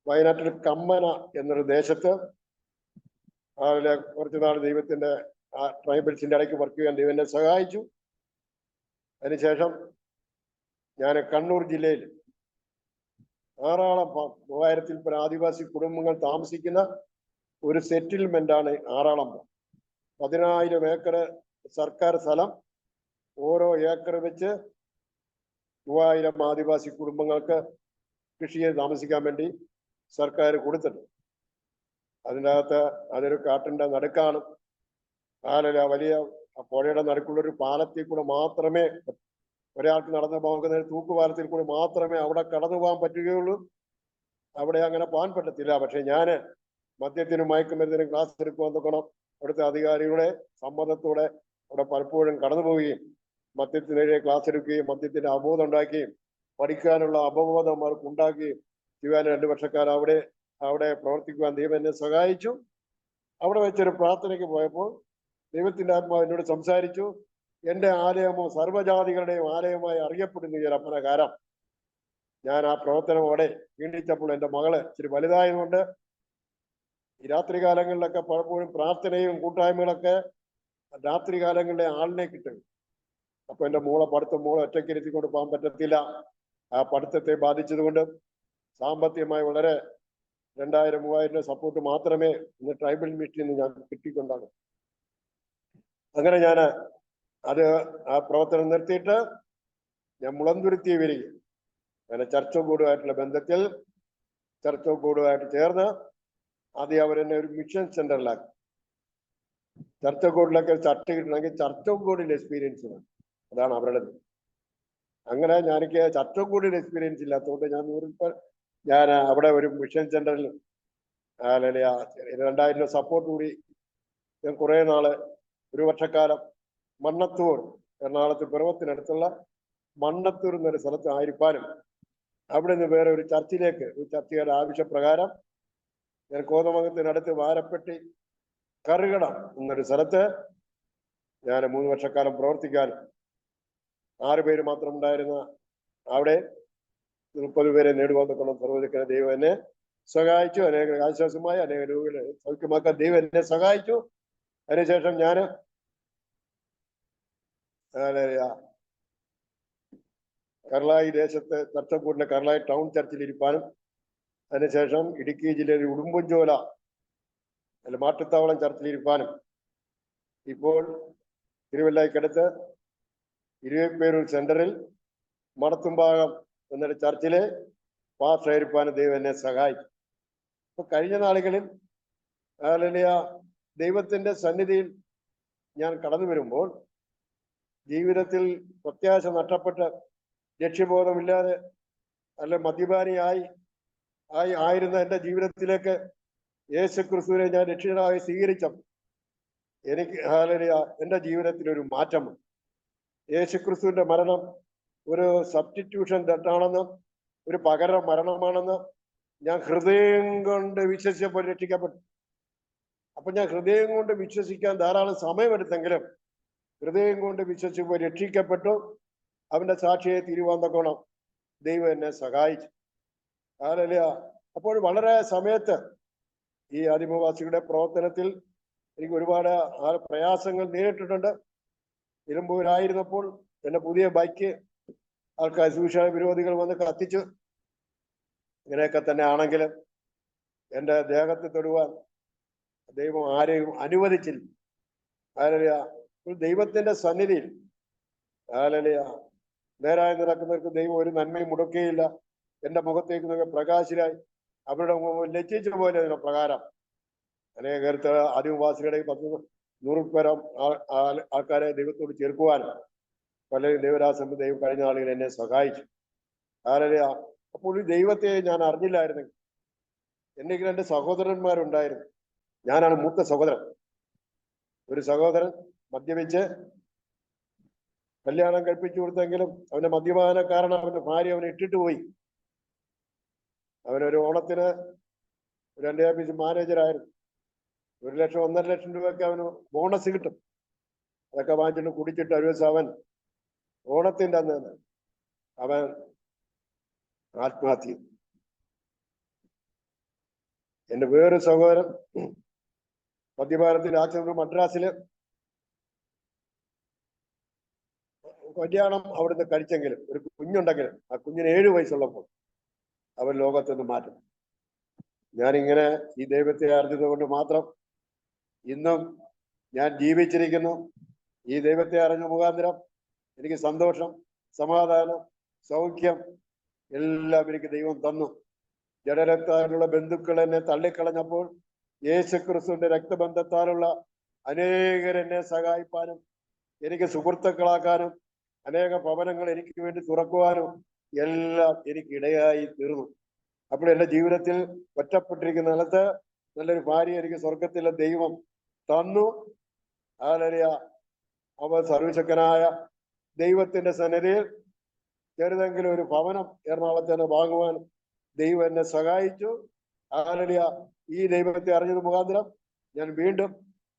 വയനാട്ടിൽ കമ്മന എന്നൊരു ദേശത്ത് കുറച്ചു നാൾ ദൈവത്തിന്റെ ട്രൈബൽസിന്റെ ഇടയ്ക്ക് വർക്ക് ചെയ്യാൻ ദൈവം എന്നെ സഹായിച്ചു. അതിനുശേഷം ഞാൻ കണ്ണൂർ ജില്ലയിൽ ആറാളം 3000-ൽ ആദിവാസി കുടുംബങ്ങൾ താമസിക്കുന്ന ഒരു സെറ്റിൽമെന്റ് ആണ് ആറാളം. 10,000 ഏക്കർ സർക്കാർ സ്ഥലം, ഓരോ ഏക്കർ വെച്ച് 3000 ആദിവാസി കുടുംബങ്ങൾക്ക് കൃഷി ചെയ്ത് താമസിക്കാൻ വേണ്ടി സർക്കാർ കൊടുത്തിട്ടുണ്ട്. അതിൻ്റെ അകത്ത് അതൊരു കാട്ടിന്റെ നടുക്കാണ്. വലിയ പുഴയുടെ നടുക്കുള്ളൊരു പാലത്തിൽ കൂടെ മാത്രമേ ഒരാൾക്ക് നടന്നു പോകുന്ന തൂക്കുപാലത്തിൽ കൂടെ മാത്രമേ അവിടെ കടന്നു പോകാൻ പറ്റുകയുള്ളൂ. അവിടെ അങ്ങനെ പോകാൻ പറ്റത്തില്ല. പക്ഷെ ഞാൻ മദ്യത്തിനും മയക്കുമരുന്നിനും ക്ലാസ് എടുക്കുവാൻ നോക്കണം. അവിടുത്തെ അധികാരികളുടെ സമ്മതത്തോടെ അവിടെ പലപ്പോഴും കടന്നു പോവുകയും മദ്യത്തിനെതിരെ ക്ലാസ് എടുക്കുകയും മദ്യത്തിന്റെ അവബോധം ഉണ്ടാക്കുകയും പഠിക്കാനുള്ള അവബോധം അവർക്ക് ഉണ്ടാക്കുകയും ചെയ്യാൻ 2 വർഷക്കാലം അവിടെ അവിടെ പ്രവർത്തിക്കുവാൻ ദൈവം എന്നെ സഹായിച്ചു. അവിടെ വെച്ചൊരു പ്രാർത്ഥനയ്ക്ക് പോയപ്പോൾ ദൈവത്തിന്റെ ആത്മാവ് എന്നോട് സംസാരിച്ചു. എന്റെ ആലയമോ സർവ്വജാതികളുടെയും ആലയമായി അറിയപ്പെടുന്നു ഈ അപ്പനകാരം. ഞാൻ ആ പ്രവർത്തനമോടെ വീണ്ടിച്ചപ്പോൾ എൻ്റെ മകള് ഇച്ചിരി വലുതായതുകൊണ്ട് ഈ രാത്രി കാലങ്ങളിലൊക്കെ പലപ്പോഴും പ്രാർത്ഥനയും കൂട്ടായ്മകളൊക്കെ രാത്രി കാലങ്ങളിലെ ആളിനെ കിട്ടും. അപ്പൊ എൻ്റെ മോളെ ഒറ്റയ്ക്ക് ഇരുത്തിക്കൊണ്ട് പോകാൻ പറ്റത്തില്ല. ആ പഠിത്തത്തെ ബാധിച്ചതുകൊണ്ട് സാമ്പത്തികമായി വളരെ 2000-3000 സപ്പോർട്ട് മാത്രമേ ഇന്ന് ട്രൈബൽ മീറ്റിൽ നിന്ന് ഞാൻ കിട്ടിക്കൊണ്ടാണ്. അങ്ങനെ ഞാൻ ആ പ്രവർത്തനം നിർത്തിയിട്ട് ഞാൻ മുളന്തുരുത്തി വരികയും അങ്ങനെ ചർച്ച് ഓഫ് ഗോഡുമായിട്ടുള്ള ബന്ധത്തിൽ ചർച്ച് ഓഫ് ഗോഡുമായിട്ട് ചേർന്ന് ആദ്യം അവരെന്നെ ഒരു മിഷൻ സെന്ററിലാക്കി. ചർച്ച് ഓഫ് ഗോഡിലൊക്കെ ചർച്ച കിട്ടണമെങ്കിൽ ചർച്ച് ഓഫ് ഗോഡിൽ എക്സ്പീരിയൻസ് വേണം. അതാണ് അവരുടെ. അങ്ങനെ എനിക്ക് ചർച്ച് ഓഫ് ഗോഡിൽ എക്സ്പീരിയൻസ് ഇല്ലാത്തതുകൊണ്ട് ഞാൻ അവിടെ ഒരു മിഷൻ സെന്ററിൽ 2000 സപ്പോർട്ട് കൂടി ഞാൻ കുറെ നാള് 1 വർഷക്കാലം മണ്ണത്തൂർ, എറണാകുളത്ത് പിറവത്തിനടുത്തുള്ള മണ്ണത്തൂർ എന്നൊരു സ്ഥലത്ത് ആയിരിക്കാനും അവിടെ നിന്ന് വേറെ ഒരു ചർച്ചയുടെ ആവശ്യപ്രകാരം ഞാൻ കോതമംഗലത്തിനടുത്ത് വാരപ്പെട്ടി കറുകടം എന്നൊരു സ്ഥലത്ത് ഞാൻ 3 വർഷക്കാലം പ്രവർത്തിക്കാനും 6 പേര് മാത്രം ഉണ്ടായിരുന്ന അവിടെ 30 പേരെ നേടുവാൻ സർവ്വധിക്കുന്ന ദൈവം എന്നെ സഹായിച്ചു. അനേക ആശ്വാസമായി അനേക രോഗികളെ സൗഖ്യമാക്കാൻ ദൈവം എന്നെ സഹായിച്ചു. അതിനുശേഷം ഞാൻ കർളായി ദേശത്ത് ചർച്ചക്കൂടിന്റെ കർളായി ടൗൺ ചർച്ചിൽ ഇരിക്കാനും അതിനുശേഷം ഇടുക്കി ജില്ലയിൽ ഉടുമ്പൻചോല മാട്ടുത്താവളം ചർച്ചിൽ ഇരിക്കാനും ഇപ്പോൾ തിരുവല്ലായ്ക്കടുത്ത് ഇരുവേപ്പേരൂർ സെന്ററിൽ മടത്തുംഭാഗം എന്നൊരു ചർച്ചിലെ പാസ്റ്ററായിരിക്കാനും ദൈവം എന്നെ സഹായിച്ചു. ഇപ്പൊ കഴിഞ്ഞ നാളുകളിൽ ദൈവത്തിന്റെ സന്നിധിയിൽ ഞാൻ കടന്നു വരുമ്പോൾ ജീവിതത്തിൽ പ്രത്യാശ നഷ്ടപ്പെട്ട് ലക്ഷ്യബോധമില്ലാതെ ആയിരുന്ന എൻ്റെ ജീവിതത്തിലേക്ക് യേശുക്രിസ്തുവിനെ ഞാൻ രക്ഷിതാവായി സ്വീകരിച്ചപ്പോൾ എനിക്ക് എൻ്റെ ജീവിതത്തിൽ ഒരു മാറ്റം. യേശുക്രിസ്തുവിന്റെ മരണം ഒരു സബ്സ്റ്റിറ്റ്യൂഷൻ തെറ്റാണെന്ന്, ഒരു പകരം മരണമാണെന്ന് ഞാൻ ഹൃദയം കൊണ്ട് വിശ്വസിച്ചപ്പോൾ രക്ഷിക്കപ്പെട്ടു. അപ്പൊ ഞാൻ ഹൃദയം കൊണ്ട് വിശ്വസിക്കാൻ ധാരാളം സമയമെടുത്തെങ്കിലും ഹൃദയം കൊണ്ട് വിശ്വസിച്ചപ്പോൾ രക്ഷിക്കപ്പെട്ടു. അവന്റെ സാക്ഷിയെ തീരുവാൻ ദൈവം എന്നെ സഹായിച്ചു. അപ്പോൾ വളരെ സമയത്ത് ഈ ആദിമവാസികളുടെ പ്രവർത്തനത്തിൽ എനിക്ക് ഒരുപാട് പ്രയാസങ്ങൾ നേരിട്ടിട്ടുണ്ട്. നിലമ്പൂരായിരുന്നപ്പോൾ എന്റെ പുതിയ ബൈക്ക് ആൾക്കാർ സുവിശേഷ വിരോധികൾ വന്ന് കത്തിച്ചു. ഇങ്ങനെയൊക്കെ തന്നെ ആണെങ്കിലും എൻ്റെ ദേഹത്ത് തൊടുവാൻ ദൈവം ആരെയും അനുവദിച്ചില്ല. ദൈവത്തിന്റെ സന്നിധിയിൽ നേരായി നടക്കുന്നവർക്ക് ദൈവം ഒരു നന്മയും മുടക്കുകയില്ല. എൻ്റെ മുഖത്തേക്ക് പ്രകാശിലായി അവരുടെ ലജ്ജിച്ച പോലെ അതിന്റെ പ്രകാരം അനേകർക്ക് ആദിമവാസികളുടെ 100 ആൾക്കാരെ ദൈവത്തോട് ചേർക്കുവാനും പലരും ദൈവരാസം ദൈവം കഴിഞ്ഞ ആളുകൾ എന്നെ സഹായിച്ചു. അപ്പോൾ ഈ ദൈവത്തെ ഞാൻ അറിഞ്ഞില്ലായിരുന്നെങ്കിൽ എന്തെങ്കിലും എൻ്റെ സഹോദരന്മാരുണ്ടായിരുന്നു. ഞാനാണ് മൂത്ത സഹോദരൻ. ഒരു സഹോദരൻ മദ്യപിച്ച് കല്യാണം കഴിപ്പിച്ചു കൊടുത്തെങ്കിലും അവന്റെ മദ്യപാന കാരണം അവന്റെ ഭാര്യ അവനെ ഇട്ടിട്ട് പോയി. അവനൊരു ഓണത്തിന് ഒരു എൻ്റെ ഓഫീസ് മാനേജറായിരുന്നു. 1 ലക്ഷം 1.5 ലക്ഷം രൂപയൊക്കെ അവന് ബോണസ് കിട്ടും. അതൊക്കെ വാങ്ങിച്ചിട്ട് കുടിച്ചിട്ട് ഒരു ദിവസം അവൻ ഓണത്തിന്റെ അന്ന് അവൻ ആത്മഹത്യ. എന്റെ വേറൊരു സഹോദരൻ മദ്യപാനത്തിന്റെ ആക്സിഡന്റ് മദ്രാസില് കല്യാണം അവിടുന്ന് കഴിച്ചെങ്കിലും ഒരു കുഞ്ഞുണ്ടെങ്കിലും ആ കുഞ്ഞിന് 7 വയസ്സുള്ളപ്പോൾ അവൻ ലോകത്തുനിന്ന് മാറ്റും. ഞാനിങ്ങനെ ഈ ദൈവത്തെ അറിഞ്ഞത് കൊണ്ട് മാത്രം ഇന്നും ഞാൻ ജീവിച്ചിരിക്കുന്നു. ഈ ദൈവത്തെ അറിഞ്ഞ മുഖാന്തരം എനിക്ക് സന്തോഷം, സമാധാനം, സൗഖ്യം എല്ലാം എനിക്ക് ദൈവം തന്നു. ജഡരക്താലുള്ള ബന്ധുക്കൾ എന്നെ തള്ളിക്കളഞ്ഞപ്പോൾ യേശുക്രിസ്തുവിന്റെ രക്തബന്ധത്താലുള്ള അനേകരെന്നെ സഹായിപ്പാനും എനിക്ക് സുഹൃത്തുക്കളാക്കാനും അനേക ഭവനങ്ങൾ എനിക്ക് വേണ്ടി തുറക്കുവാനും എല്ലാം എനിക്ക് ഇടയായി തീർന്നു. അപ്പോൾ എൻ്റെ ജീവിതത്തിൽ ഒറ്റപ്പെട്ടിരിക്കുന്ന കാലത്ത് നല്ലൊരു ഭാര്യ എനിക്ക് സ്വർഗത്തിലെ ദൈവം തന്നു. അവ സർവശക്തനായ ദൈവത്തിന്റെ സന്നിധിയിൽ ചെറുതെങ്കിലും ഒരു ഭവനം എറണാകുളത്ത് തന്നെ വാങ്ങുവാൻ ദൈവം എന്നെ സഹായിച്ചു. ഹല്ലേലൂയ, ഈ ദൈവത്തെ അറിഞ്ഞത് മുഖാന്തരം ഞാൻ വീണ്ടും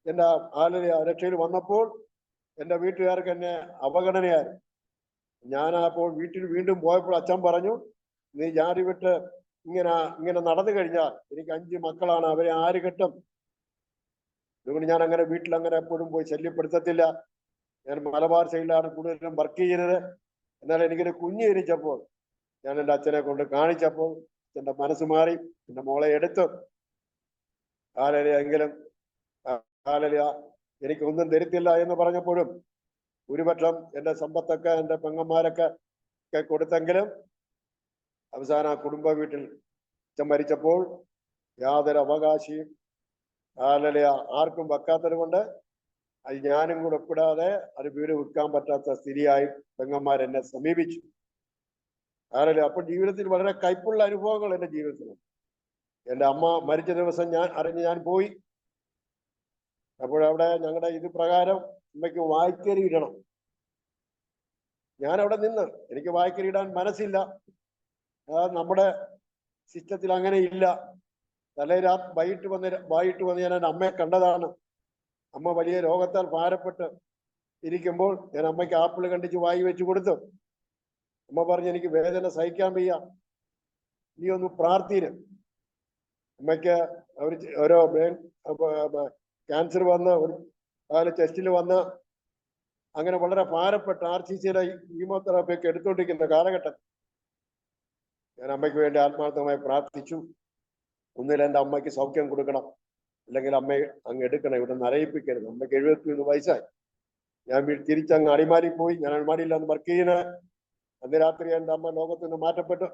എൻ്റെ ഹല്ലേലൂയ രക്ഷയിൽ വന്നപ്പോൾ എൻ്റെ വീട്ടുകാർക്ക് എന്നെ അവഗണനയായിരുന്നു. ഞാൻ അപ്പോൾ വീട്ടിൽ വീണ്ടും പോയപ്പോൾ അച്ഛൻ പറഞ്ഞു, നീ ജാതി വിട്ട് ഇങ്ങനെ നടന്നു കഴിഞ്ഞാൽ എനിക്ക് 5 മക്കളാണ്, അവരെ ആര് കെട്ടും? അതുകൊണ്ട് ഞാൻ അങ്ങനെ വീട്ടിൽ അങ്ങനെ എപ്പോഴും പോയി ശല്യപ്പെടുത്തത്തില്ല. ഞാൻ മലബാർ സൈഡിലാണ് കൂടുതലും വർക്ക് ചെയ്യുന്നത്. എന്നാൽ എനിക്കൊരു കുഞ്ഞ് ജനിച്ചപ്പോൾ ഞാൻ എൻ്റെ അച്ഛനെ കൊണ്ട് കാണിച്ചപ്പോൾ എൻ്റെ മനസ്സ് മാറി, എൻ്റെ മോളെ എടുത്തു. ഹല്ലേലൂയ. എങ്കിലും ഹല്ലേലൂയ എനിക്കൊന്നും തരത്തില്ല എന്ന് പറഞ്ഞപ്പോഴും ഭൂരിപക്ഷം എൻ്റെ സമ്പത്തൊക്കെ എൻ്റെ പെങ്ങന്മാരൊക്കെ കൊടുത്തെങ്കിലും അവസാന കുടുംബ വീട്ടിൽ അച്ഛൻ മരിച്ചപ്പോൾ യാതൊരു അവകാശിയും ഹല്ലേലൂയ ആർക്കും വെക്കാത്തത് കൊണ്ട് അത് ഞാനും കൂടെ ഒപ്പിടാതെ അത് വീട് വിൽക്കാൻ പറ്റാത്ത സ്ഥിതിയായി പെങ്ങന്മാർ എന്നെ സമീപിച്ചു. ഹല്ലേലൂയ. അപ്പോൾ ജീവിതത്തിൽ വളരെ കയ്പുള്ള അനുഭവങ്ങൾ എൻ്റെ ജീവിതത്തിൽ. എൻ്റെ അമ്മ മരിച്ച ദിവസം ഞാൻ പോയി. അപ്പോഴവിടെ ഞങ്ങളുടെ ഇത് പ്രകാരം അമ്മയ്ക്ക് വായ്ക്കരി ഇടണം. ഞാൻ അവിടെ നിന്ന് എനിക്ക് വായ്ക്കരി ഇടാൻ മനസ്സില്ല. നമ്മുടെ സിസ്റ്റത്തിൽ അങ്ങനെ ഇല്ല. വൈകിട്ട് വന്ന് ഞാൻ എൻ്റെ അമ്മയെ കണ്ടതാണ്. അമ്മ വലിയ രോഗത്താൽ ഭാരപ്പെട്ട് ഇരിക്കുമ്പോൾ ഞാൻ അമ്മയ്ക്ക് ആപ്പിൾ കണ്ടിച്ച് വായി വെച്ച് കൊടുത്തു. അമ്മ പറഞ്ഞു, എനിക്ക് വേദന സഹിക്കാൻ വയ്യ, നീ ഒന്ന് പ്രാർത്ഥിന്. അമ്മയ്ക്ക് ഓരോ ക്യാൻസർ വന്ന് ഒരു ടെസ്റ്റിൽ വന്ന് അങ്ങനെ വളരെ ഭാരപ്പെട്ട് RCCയിലെ കീമോതെറാപ്പി ഒക്കെ എടുത്തുകൊണ്ടിരിക്കുന്ന കാലഘട്ടം ഞാൻ അമ്മയ്ക്ക് വേണ്ടി ആത്മാർത്ഥമായി പ്രാർത്ഥിച്ചു. ഒന്നിൽ എൻ്റെ അമ്മയ്ക്ക് സൗഖ്യം കൊടുക്കണം, അല്ലെങ്കിൽ അമ്മയെ അങ്ങ് എടുക്കണം, ഇവിടെ നിന്ന് അറിയിപ്പിക്കരുത്. അമ്മയ്ക്ക് 71 വയസ്സായി. ഞാൻ തിരിച്ചങ്ങ് അടിമാലി പോയി. ഞാൻ അടിമാലിയിലാണ് വർക്ക് ചെയ്യുന്നത്. അന്ന് രാത്രി എൻ്റെ അമ്മ ലോകത്ത് നിന്ന് മാറ്റപ്പെട്ടു.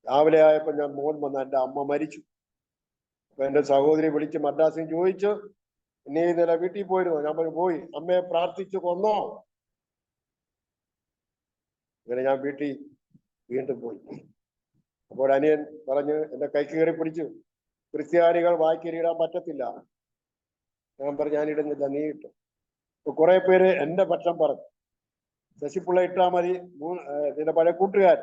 രാവിലെ ആയപ്പോൾ ഞാൻ മോൻ വന്ന എൻ്റെ അമ്മ മരിച്ചു. അപ്പൊ എൻ്റെ സഹോദരി വിളിച്ച് മദ്രാസിൽ ചോദിച്ചു, നീ ഇന്നലെ വീട്ടിൽ പോയിരുന്നു? ഞാൻ പറഞ്ഞു, പോയി. അമ്മയെ പ്രാർത്ഥിച്ചു കൊന്നോ? അങ്ങനെ ഞാൻ വീട്ടിൽ വീണ്ടും പോയി. അപ്പോൾ അനിയൻ പറഞ്ഞ് എൻ്റെ കൈക്ക് കയറി പിടിച്ചു, ക്രിസ്ത്യാനികൾ വായ്ക്കരിയിടാൻ പറ്റത്തില്ല. ഞാൻ പറഞ്ഞു, ഞാൻ ഇടുന്നില്ല, നീ ഇട്ടു. അപ്പൊ കുറെ പേര് എൻ്റെ പക്ഷം പറഞ്ഞു, ശശിപ്പിള്ള ഇട്ടാ മതി, നിന്റെ പഴയ കൂട്ടുകാർ.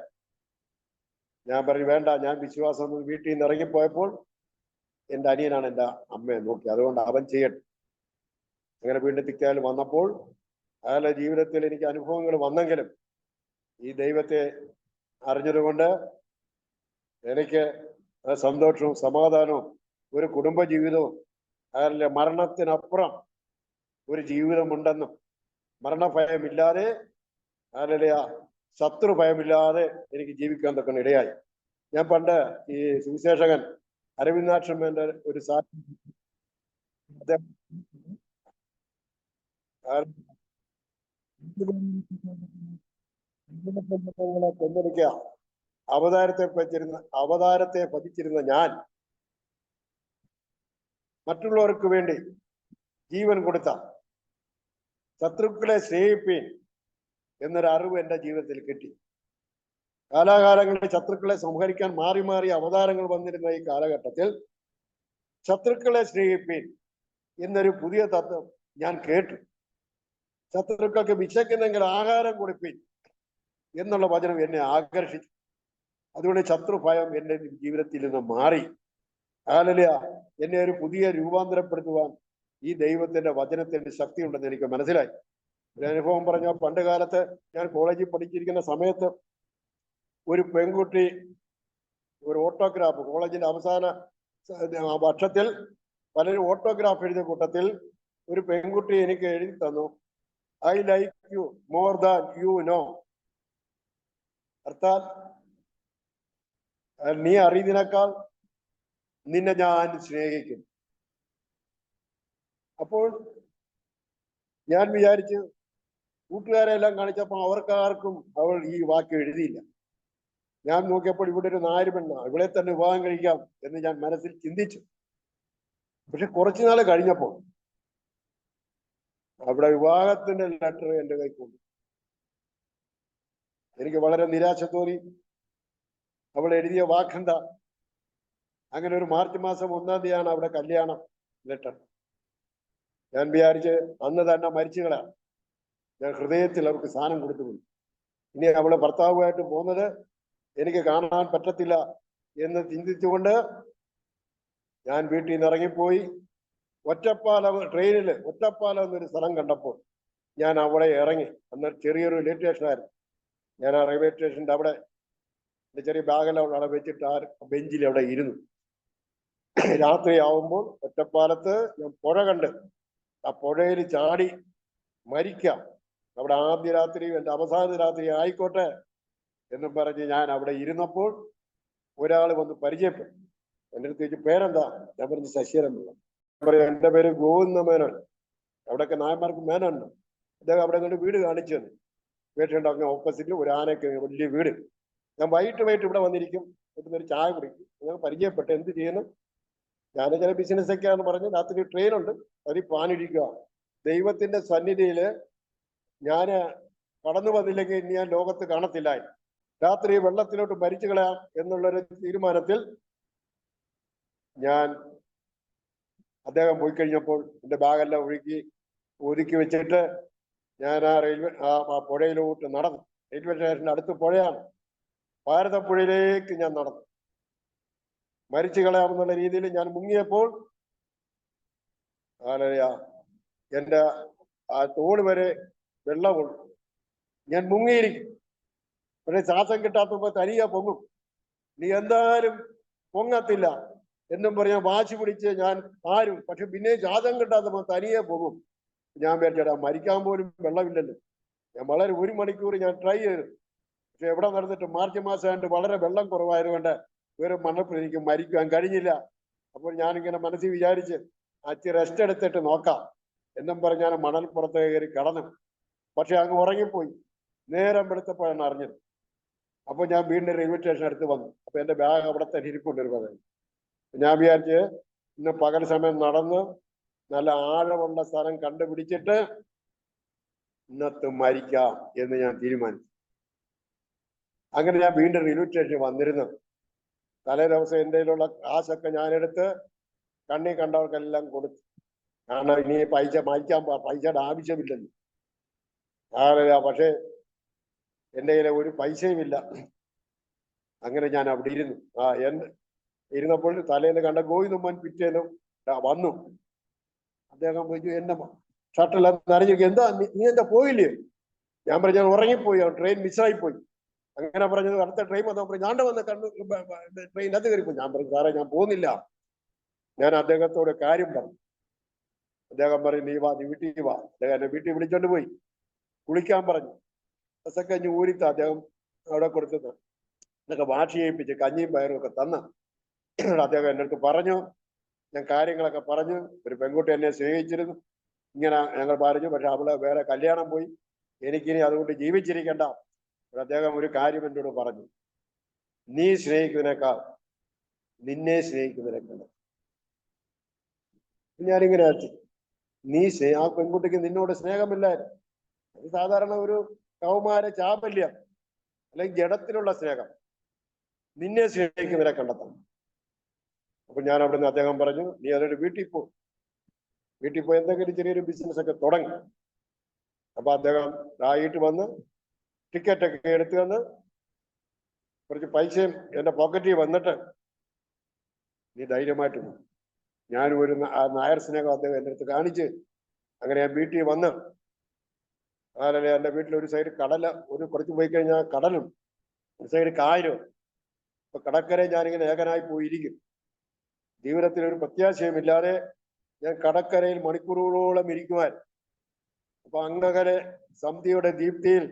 ഞാൻ പറഞ്ഞു, വേണ്ട, ഞാൻ വിശ്വാസം വീട്ടിൽ നിന്ന് ഇറങ്ങിപ്പോയപ്പോൾ എൻ്റെ അനിയനാണ് എൻ്റെ അമ്മയെ നോക്കി, അതുകൊണ്ട് അവൻ ചെയ്യട്ടെ. അങ്ങനെ വീണ്ടും തിക്കാൽ വന്നപ്പോൾ അയാളുടെ ജീവിതത്തിൽ എനിക്ക് അനുഭവങ്ങൾ വന്നെങ്കിലും ഈ ദൈവത്തെ അറിഞ്ഞതുകൊണ്ട് എനിക്ക് സന്തോഷവും സമാധാനവും ഒരു കുടുംബ ജീവിതവും അയാളുടെ മരണത്തിനപ്പുറം ഒരു ജീവിതമുണ്ടെന്നും മരണഭയമില്ലാതെ അയാളുടെ ശത്രു ഭയമില്ലാതെ എനിക്ക് ജീവിക്കാൻ തൊക്കെ ഇടയായി. ഞാൻ പണ്ട് ഈ സുവിശേഷകൻ അരവിന്ദാക്ഷമ്മന്റെ ഒരു കൊന്നൊടുക്കുക അവതാരത്തെ ഭജിച്ചിരുന്ന ഞാൻ മറ്റുള്ളവർക്ക് വേണ്ടി ജീവൻ കൊടുത്ത ശത്രുക്കളെ സ്നേഹിപ്പീൻ എന്നൊരു അറിവ് എൻ്റെ ജീവിതത്തിൽ കിട്ടി. കാലാകാലങ്ങളിൽ ശത്രുക്കളെ സംഹരിക്കാൻ മാറി മാറി അവതാരങ്ങൾ വന്നിരുന്ന ഈ കാലഘട്ടത്തിൽ ശത്രുക്കളെ സ്നേഹിപ്പീൻ എന്നൊരു പുതിയ തത്വം ഞാൻ കേട്ടു. ശത്രുക്കൾക്ക് വിശക്കുന്നെങ്കിൽ ആഹാരം കൊടുപ്പീൻ എന്നുള്ള വചനം എന്നെ ആകർഷിച്ചു. അതുകൊണ്ട് ശത്രുഭയം എൻ്റെ ജീവിതത്തിൽ നിന്ന് മാറി. ഹല്ലേലൂയ. എന്നെ ഒരു പുതിയ രൂപാന്തരപ്പെടുത്തുവാൻ ഈ ദൈവത്തിന്റെ വചനത്തിന്റെ ശക്തി ഉണ്ടെന്ന് എനിക്ക് മനസ്സിലായി. ഒരു അനുഭവം പറഞ്ഞ, പണ്ട് കാലത്ത് ഞാൻ കോളേജിൽ പഠിച്ചിരിക്കുന്ന സമയത്ത് ഒരു പെൺകുട്ടി ഒരു ഓട്ടോഗ്രാഫ് കോളേജിന്റെ അവസാന വർഷത്തിൽ പലരും ഓട്ടോഗ്രാഫ് എഴുതിയ കൂട്ടത്തിൽ ഒരു പെൺകുട്ടി എനിക്ക് എഴുതി തന്നു, I like you more than you know. അർത്ഥാൽ നീ അറിയുന്നതിനേക്കാൾ നിന്നെ ഞാൻ സ്നേഹിക്കും. അപ്പോൾ ഞാൻ വിചാരിച്ചു, കൂട്ടുകാരെല്ലാം കാണിച്ചപ്പോൾ അവർക്കാർക്കും അവൾ ഈ വാക്ക് എഴുതിയില്ല. ഞാൻ നോക്കിയപ്പോൾ ഇവിടെ ഒരു നാല് പെണ്ണ, ഇവിടെ തന്നെ വിവാഹം കഴിക്കാം എന്ന് ഞാൻ മനസ്സിൽ ചിന്തിച്ചു. പക്ഷെ കുറച്ചുനാൾ കഴിഞ്ഞപ്പോൾ അവിടെ വിവാഹത്തിന്റെ ലെറ്റർ എൻ്റെ കൈക്കൊണ്ടു. എനിക്ക് വളരെ നിരാശ തോന്നി. അവൾ എഴുതിയ വാക്കെന്താ? അങ്ങനെ ഒരു മാർച്ച് മാസം 1-ാം തീയതിയാണ് അവിടെ കല്യാണം ലെറ്റർ. ഞാൻ വിചാരിച്ച് അന്ന് തന്നെ മരിച്ചുകളാ. ഞാൻ ഹൃദയത്തിൽ അവർക്ക് സ്ഥാനം കൊടുത്തു പോയി. ഇനി അവളെ ഭർത്താവുമായിട്ട് പോകുന്നത് എനിക്ക് കാണാൻ പറ്റത്തില്ല എന്ന് ചിന്തിച്ചുകൊണ്ട് ഞാൻ വീട്ടിൽ നിന്ന് ഇറങ്ങിപ്പോയി. ഒറ്റപ്പാലം ട്രെയിനിൽ ഒറ്റപ്പാലം എന്നൊരു സ്ഥലം കണ്ടപ്പോൾ ഞാൻ അവിടെ ഇറങ്ങി. അന്ന് ചെറിയൊരു റെയിൽവേ സ്റ്റേഷനായിരുന്നു. ഞാൻ ആ റെയിൽവേ സ്റ്റേഷൻ്റെ അവിടെ ചെറിയ ബാഗെല്ലാം അവിടെ വെച്ചിട്ട് ആ ബെഞ്ചിൽ അവിടെ ഇരുന്നു. രാത്രിയാവുമ്പോൾ ഒറ്റപ്പാലത്ത് ഞാൻ പുഴ കണ്ട് ആ പുഴയിൽ ചാടി മരിക്കാം, അവിടെ ആദ്യ രാത്രിയും എൻ്റെ അവസാന രാത്രി ആയിക്കോട്ടെ എന്നും പറഞ്ഞ് ഞാൻ അവിടെ ഇരുന്നപ്പോൾ ഒരാൾ വന്ന് പരിചയപ്പെട്ടു. എൻ്റെ അടുത്ത് ചോദിച്ചു, പേരെന്താ? ഞാൻ പറഞ്ഞു ശശിധരൻ പിള്ള. പറയും, എൻ്റെ പേര് ഗോവിന്ദ മേനോൻ. അവിടെയൊക്കെ നായന്മാർക്ക് മേനോനുണ്ട്. അദ്ദേഹം അവിടെ നിന്ന് വീട് കാണിച്ചു തന്നു. വീട്ടുണ്ടാക്കുന്ന ഓപ്പോസിറ്റിൽ ഒരു ആനയ്ക്ക് വലിയ വീട്. ഞാൻ വൈകിട്ട് ഇവിടെ വന്നിരിക്കും, ഒരു ചായ കുടിക്കും. ഞാൻ പരിചയപ്പെട്ട് എന്ത് ചെയ്യുന്നു? ഞാൻ ചില ബിസിനസ്സൊക്കെയാണെന്ന് പറഞ്ഞ് രാത്രി ട്രെയിനുണ്ട്, അതിൽ പാനിരിക്കുക. ദൈവത്തിന്റെ സന്നിധിയിൽ ഞാൻ കടന്നു വന്നില്ലെങ്കിൽ ഇനി ഞാൻ ലോകത്ത് കാണത്തില്ലായി. രാത്രി വെള്ളത്തിലോട്ട് മരിച്ചു കളയാം എന്നുള്ളൊരു തീരുമാനത്തിൽ ഞാൻ അദ്ദേഹം പോയി കഴിഞ്ഞപ്പോൾ എൻ്റെ ബാഗെല്ലാം ഒതുക്കി വെച്ചിട്ട് ഞാൻ ആ പുഴയിലോട്ട് നടന്നു. റെയിൽവേ സ്റ്റേഷൻ്റെ അടുത്ത് പുഴയാണ്. ഭാരതപ്പുഴയിലേക്ക് ഞാൻ നടന്നു. മരിച്ചു കളയാമെന്നുള്ള രീതിയിൽ ഞാൻ മുങ്ങിയപ്പോൾ എൻ്റെ ആ തോട് വരെ വെള്ളമുള്ളു. ഞാൻ മുങ്ങിയിരിക്കും. പക്ഷെ ശ്വാസം കിട്ടാത്തപ്പോൾ തനിയെ പൊങ്ങും. നീ എന്തായാലും പൊങ്ങത്തില്ല എന്നും പറഞ്ഞാൽ വാശി പിടിച്ച് ഞാൻ പക്ഷെ പിന്നെ ശ്വാസം കിട്ടാത്തപ്പോൾ തനിയെ പോകും. ഞാൻ വിചാരിച്ചാ മരിക്കാൻ പോലും വെള്ളമില്ലല്ലോ. ഞാൻ വളരെ 1 മണിക്കൂർ ഞാൻ ട്രൈ ചെയ്തു. പക്ഷെ എവിടെ നടന്നിട്ട് മാർച്ച് മാസമായിട്ട് വളരെ വെള്ളം കുറവായതുകൊണ്ട് വേറെ മണ്ണപ്പോൾ എനിക്ക് മരിക്കാൻ കഴിഞ്ഞില്ല. അപ്പോൾ ഞാനിങ്ങനെ മനസ്സിൽ വിചാരിച്ച് അച്ഛൻ റെസ്റ്റ് എടുത്തിട്ട് നോക്കാം എന്നും പറഞ്ഞ് ഞാൻ മണൽപ്പുറത്ത് കയറി കടന്നു. പക്ഷെ അങ്ങ് ഉറങ്ങിപ്പോയി. നേരം വെളുത്തപ്പോഴാണ് അറിഞ്ഞത്. അപ്പോൾ ഞാൻ വീണ്ടും റെയിൽവേ സ്റ്റേഷൻ അടുത്ത് വന്നു. അപ്പൊ എൻ്റെ ബാഗ് അവിടെ തന്നെ ഇരിക്കൊണ്ടിരുന്നത്. ഞാൻ വിചാരിച്ച് ഇന്ന് പകൽ സമയം നടന്ന് നല്ല ആഴമുള്ള സ്ഥലം കണ്ടുപിടിച്ചിട്ട് ഇന്നത്ത് മരിക്കാം എന്ന് ഞാൻ തീരുമാനിച്ചു. അങ്ങനെ ഞാൻ വീണ്ടും റെയിൽവേ സ്റ്റേഷനിൽ വന്നിരുന്നു. തലേ ദിവസം എൻ്റെ കയ്യിലുള്ള കാശൊക്കെ ഞാനെടുത്ത് കണ്ണി കണ്ടവർക്കെല്ലാം കൊടുത്തു. കാരണം ഇനി പൈസയുടെ ആവശ്യമില്ലല്ലോ. പക്ഷേ എൻ്റെ കയ്യിൽ ഒരു പൈസയും ഇല്ല. അങ്ങനെ ഞാൻ അവിടെ ഇരുന്നു. ഇരുന്നപ്പോൾ തലേന്ന് കണ്ട ഗോവിന്ദമ്മൻ പിറ്റേന്നും വന്നു. അദ്ദേഹം പോയി, എന്റെ ഷർട്ടെല്ലാം നനഞ്ഞിരിക്കും, എന്താ നീ എന്താ പോയില്ലേ? ഞാൻ പറഞ്ഞു, ഞാൻ ഉറങ്ങിപ്പോയി, ട്രെയിൻ മിസ്സായി പോയി. അങ്ങനെ പറഞ്ഞത് അടുത്ത ട്രെയിൻ വന്നപ്പോൾ പറഞ്ഞു, ഞാണ്ട് വന്ന ട്രെയിനകത്ത് കയറിപ്പോയി. ഞാൻ പറഞ്ഞു, സാറേ ഞാൻ പോകുന്നില്ല. ഞാൻ അദ്ദേഹത്തോട് കാര്യം പറഞ്ഞു. അദ്ദേഹം പറയും, നീ വീട്ടിൽ വാ. അദ്ദേഹം എന്നെ വീട്ടിൽ വിളിച്ചോണ്ട് പോയി കുളിക്കാൻ പറഞ്ഞു. കഞ്ഞി ഊരിത്ത അദ്ദേഹം അവിടെ കൊടുത്തത് എന്നൊക്കെ വാഷ് ചെയ്യിപ്പിച്ച് കഞ്ഞിയും പയറും ഒക്കെ തന്ന അദ്ദേഹം എൻ്റെ അടുത്ത് പറഞ്ഞു. ഞാൻ കാര്യങ്ങളൊക്കെ പറഞ്ഞു. ഒരു പെൺകുട്ടി എന്നെ സ്നേഹിച്ചിരുന്നു, ഇങ്ങനെ ഞങ്ങൾ പറഞ്ഞു. പക്ഷെ അവള് വേറെ കല്യാണം പോയി, എനിക്കിനി അതുകൊണ്ട് ജീവിച്ചിരിക്കണ്ട. അദ്ദേഹം ഒരു കാര്യം എന്നോട് പറഞ്ഞു, നീ സ്നേഹിക്കുന്നതിനേക്കാൾ നിന്നെ സ്നേഹിക്കുന്നതിനേക്കാൾ. ഞാനിങ്ങനെ ആ പെൺകുട്ടിക്ക് നിന്നോട് സ്നേഹമില്ലായിരുന്നു. അത് സാധാരണ ഒരു കൗമാര ചാപല്യം അല്ലെങ്കിൽ ജഡത്തിലുള്ള സ്നേഹം. നിന്നെ സ്നേഹിക്കുന്നവരെ കണ്ടെത്തണം. അപ്പൊ ഞാൻ അവിടെ നിന്ന് അദ്ദേഹം പറഞ്ഞു, നീ അതൊരു വീട്ടിൽ പോയി എന്തെങ്കിലും ചെറിയൊരു ബിസിനസ് ഒക്കെ തുടങ്ങി. അപ്പൊ അദ്ദേഹം ആയിട്ട് വന്ന് ടിക്കറ്റൊക്കെ എടുത്തു തന്ന് കുറച്ച് പൈസയും എൻ്റെ പോക്കറ്റിൽ വന്നിട്ട്, നീ ധൈര്യമായിട്ട് പോകും. ഞാനും ഒരു നായർ സ്നേഹം അദ്ദേഹം എൻ്റെ അടുത്ത് കാണിച്ച് അങ്ങനെ ഞാൻ വീട്ടിൽ വന്ന് എൻ്റെ വീട്ടിൽ ഒരു സൈഡ് കുറച്ച് പോയി കഴിഞ്ഞാൽ കടലും ഒരു സൈഡ് കായലും. അപ്പൊ കടക്കരെ ഞാനിങ്ങനെ ഏകനായി പോയിരിക്കും. ജീവിതത്തിൽ ഒരു പ്രത്യാശയുമില്ലാതെ ഞാൻ കടക്കരയിൽ മണിക്കൂറുകളോളം ഇരിക്കുവാൻ. അപ്പൊ അങ്ങകലെ സന്ധ്യയുടെ ദീപ്തിയിൽ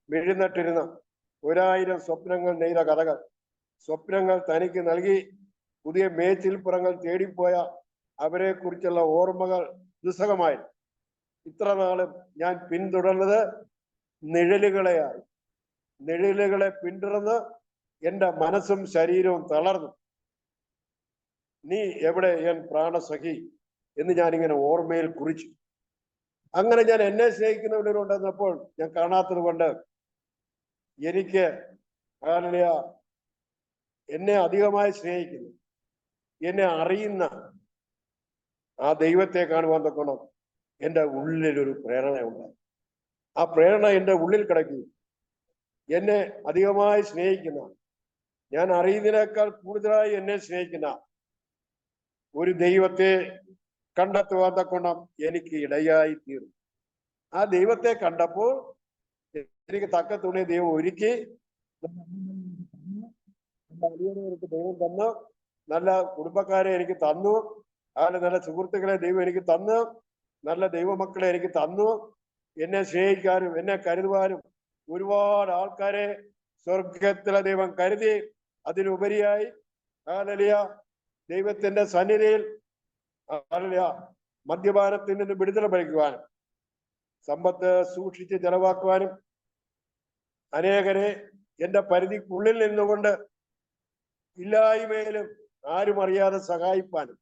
വിഴുന്നിട്ടിരുന്ന 1000 സ്വപ്നങ്ങൾ നെയ്ത കഥകൾ, സ്വപ്നങ്ങൾ തനിക്ക് നൽകി പുതിയ മേച്ചിൽപ്പുറങ്ങൾ തേടിപ്പോയ അവരെ കുറിച്ചുള്ള ഓർമ്മകൾ ദുസ്സഹമായി. ഇത്ര നാളും ഞാൻ പിന്തുടർന്നത് നിഴലുകളെയാണ്. നിഴലുകളെ പിന്തുടർന്ന് എൻ്റെ മനസ്സും ശരീരവും തളർന്നു. നീ എവിടെ എൻ പ്രാണസഖി എന്ന് ഞാനിങ്ങനെ ഓർമ്മയിൽ കുറിച്ചു. അങ്ങനെ ഞാൻ എന്നെ സ്നേഹിക്കുന്നവരുണ്ടെന്നപ്പോൾ ഞാൻ കാണാത്തത് കൊണ്ട് എനിക്ക് എന്നെ അധികമായി സ്നേഹിക്കുന്നു, എന്നെ അറിയുന്ന ആ ദൈവത്തെ കാണുവാൻ തൊക്കണം എൻ്റെ ഉള്ളിലൊരു പ്രേരണ ഉണ്ടായി. ആ പ്രേരണ എൻ്റെ ഉള്ളിൽ കിടക്കുകയും എന്നെ അധികമായി സ്നേഹിക്കുന്ന ഞാൻ അറിയുന്നതിനേക്കാൾ കൂടുതലായി എന്നെ സ്നേഹിക്കുന്ന ഒരു ദൈവത്തെ കണ്ടെത്തുവാൻ തക്കോണം എനിക്ക് ഇടയായി തീർന്നു. ആ ദൈവത്തെ കണ്ടപ്പോൾ എനിക്ക് തക്ക തുണി ദൈവം ഒരുക്കി. ദൈവം തന്നു, നല്ല കുടുംബക്കാരെ എനിക്ക് തന്നു, നല്ല സുഹൃത്തുക്കളെ ദൈവം എനിക്ക് തന്നു, നല്ല ദൈവമക്കളെ എനിക്ക് തന്നു. എന്നെ സ്നേഹിക്കാനും എന്നെ കരുതുവാനും ഒരുപാട് ആൾക്കാരെ സ്വർഗത്തിലെ ദൈവം കരുതി. അതിനുപരിയായി ഹല്ലേലൂയ ദൈവത്തിന്റെ സന്നിധിയിൽ ഹല്ലേലൂയ മദ്യപാനത്തിൽ നിന്ന് വിടുതല പഠിക്കുവാനും സമ്പത്ത് സൂക്ഷിച്ച് ചെലവാക്കുവാനും അനേകരെ എന്റെ പരിധിക്കുള്ളിൽ നിന്നുകൊണ്ട് ഇല്ലായ്മയിലും ആരും അറിയാതെ സഹായിപ്പാനും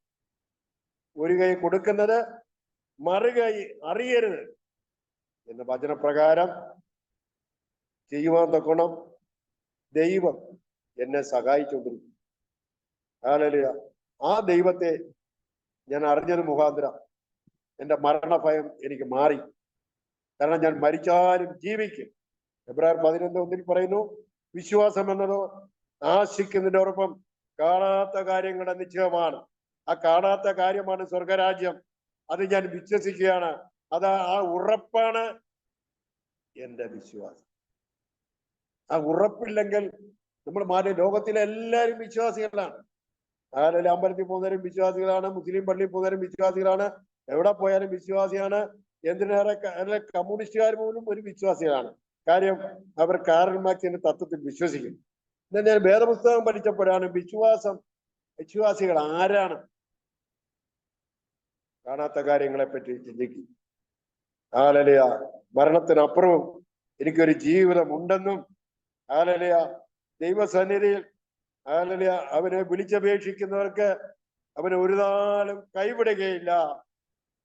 ഒരു കൈ കൊടുക്കുന്നത് മറുകൈ അറിയരുത് എന്ന വചനപ്രകാരം ചെയ്യുവാൻ തക്കോണം ദൈവം എന്നെ സഹായിച്ചുകൊണ്ടിരിക്കും. ഹല്ലേലൂയ. ആ ദൈവത്തെ ഞാൻ അറിഞ്ഞത് മുഖാന്തരം എന്റെ മരണഭയം എനിക്ക് മാറി. കാരണം ഞാൻ മരിച്ചാലും ജീവിക്കും. എബ്രായർ 11:1 പറയുന്നു, വിശ്വാസം എന്നതോ ആശിക്കുന്നതിനോടൊപ്പം കാണാത്ത കാര്യങ്ങളുടെ നിശ്ചയമാണ്. ആ കാണാത്ത കാര്യമാണ് സ്വർഗരാജ്യം. അത് ഞാൻ വിശ്വസിക്കുകയാണ്. ആ ഉറപ്പാണ് എന്റെ വിശ്വാസം. ആ ഉറപ്പില്ലെങ്കിൽ നമ്മൾ മാറി. ലോകത്തിലെ എല്ലാവരും വിശ്വാസികളാണ്. ആരെല്ലാം അമ്പലത്തിൽ പോകുന്നവരും വിശ്വാസികളാണ്, മുസ്ലിം പള്ളിയിൽ പോകുന്നവരും വിശ്വാസികളാണ്, എവിടെ പോയാലും വിശ്വാസിയാണ്. എന്തിനേറെ കമ്മ്യൂണിസ്റ്റുകാർ പോലും ഒരു വിശ്വാസികളാണ്. കാര്യം അവർ കാറൽ മാർക്സിന്റെ തത്വത്തിൽ വിശ്വസിക്കും. എന്നാൽ ഞാൻ വേദപുസ്തകം പഠിച്ചപ്പോഴാണ് വിശ്വാസികൾ ആരാണ് കാണാത്ത കാര്യങ്ങളെ പറ്റി ചിന്തിക്കും. ഹല്ലേലൂയ. മരണത്തിനപ്പുറവും എനിക്കൊരു ജീവിതം ഉണ്ടെന്നും ഹല്ലേലൂയ ദൈവസന്നിധിയിൽ ഹല്ലേലൂയ അവനെ വിളിച്ചപേക്ഷിക്കുന്നവർക്ക് അവനെ ഒരു നാളും കൈവിടുകയില്ല.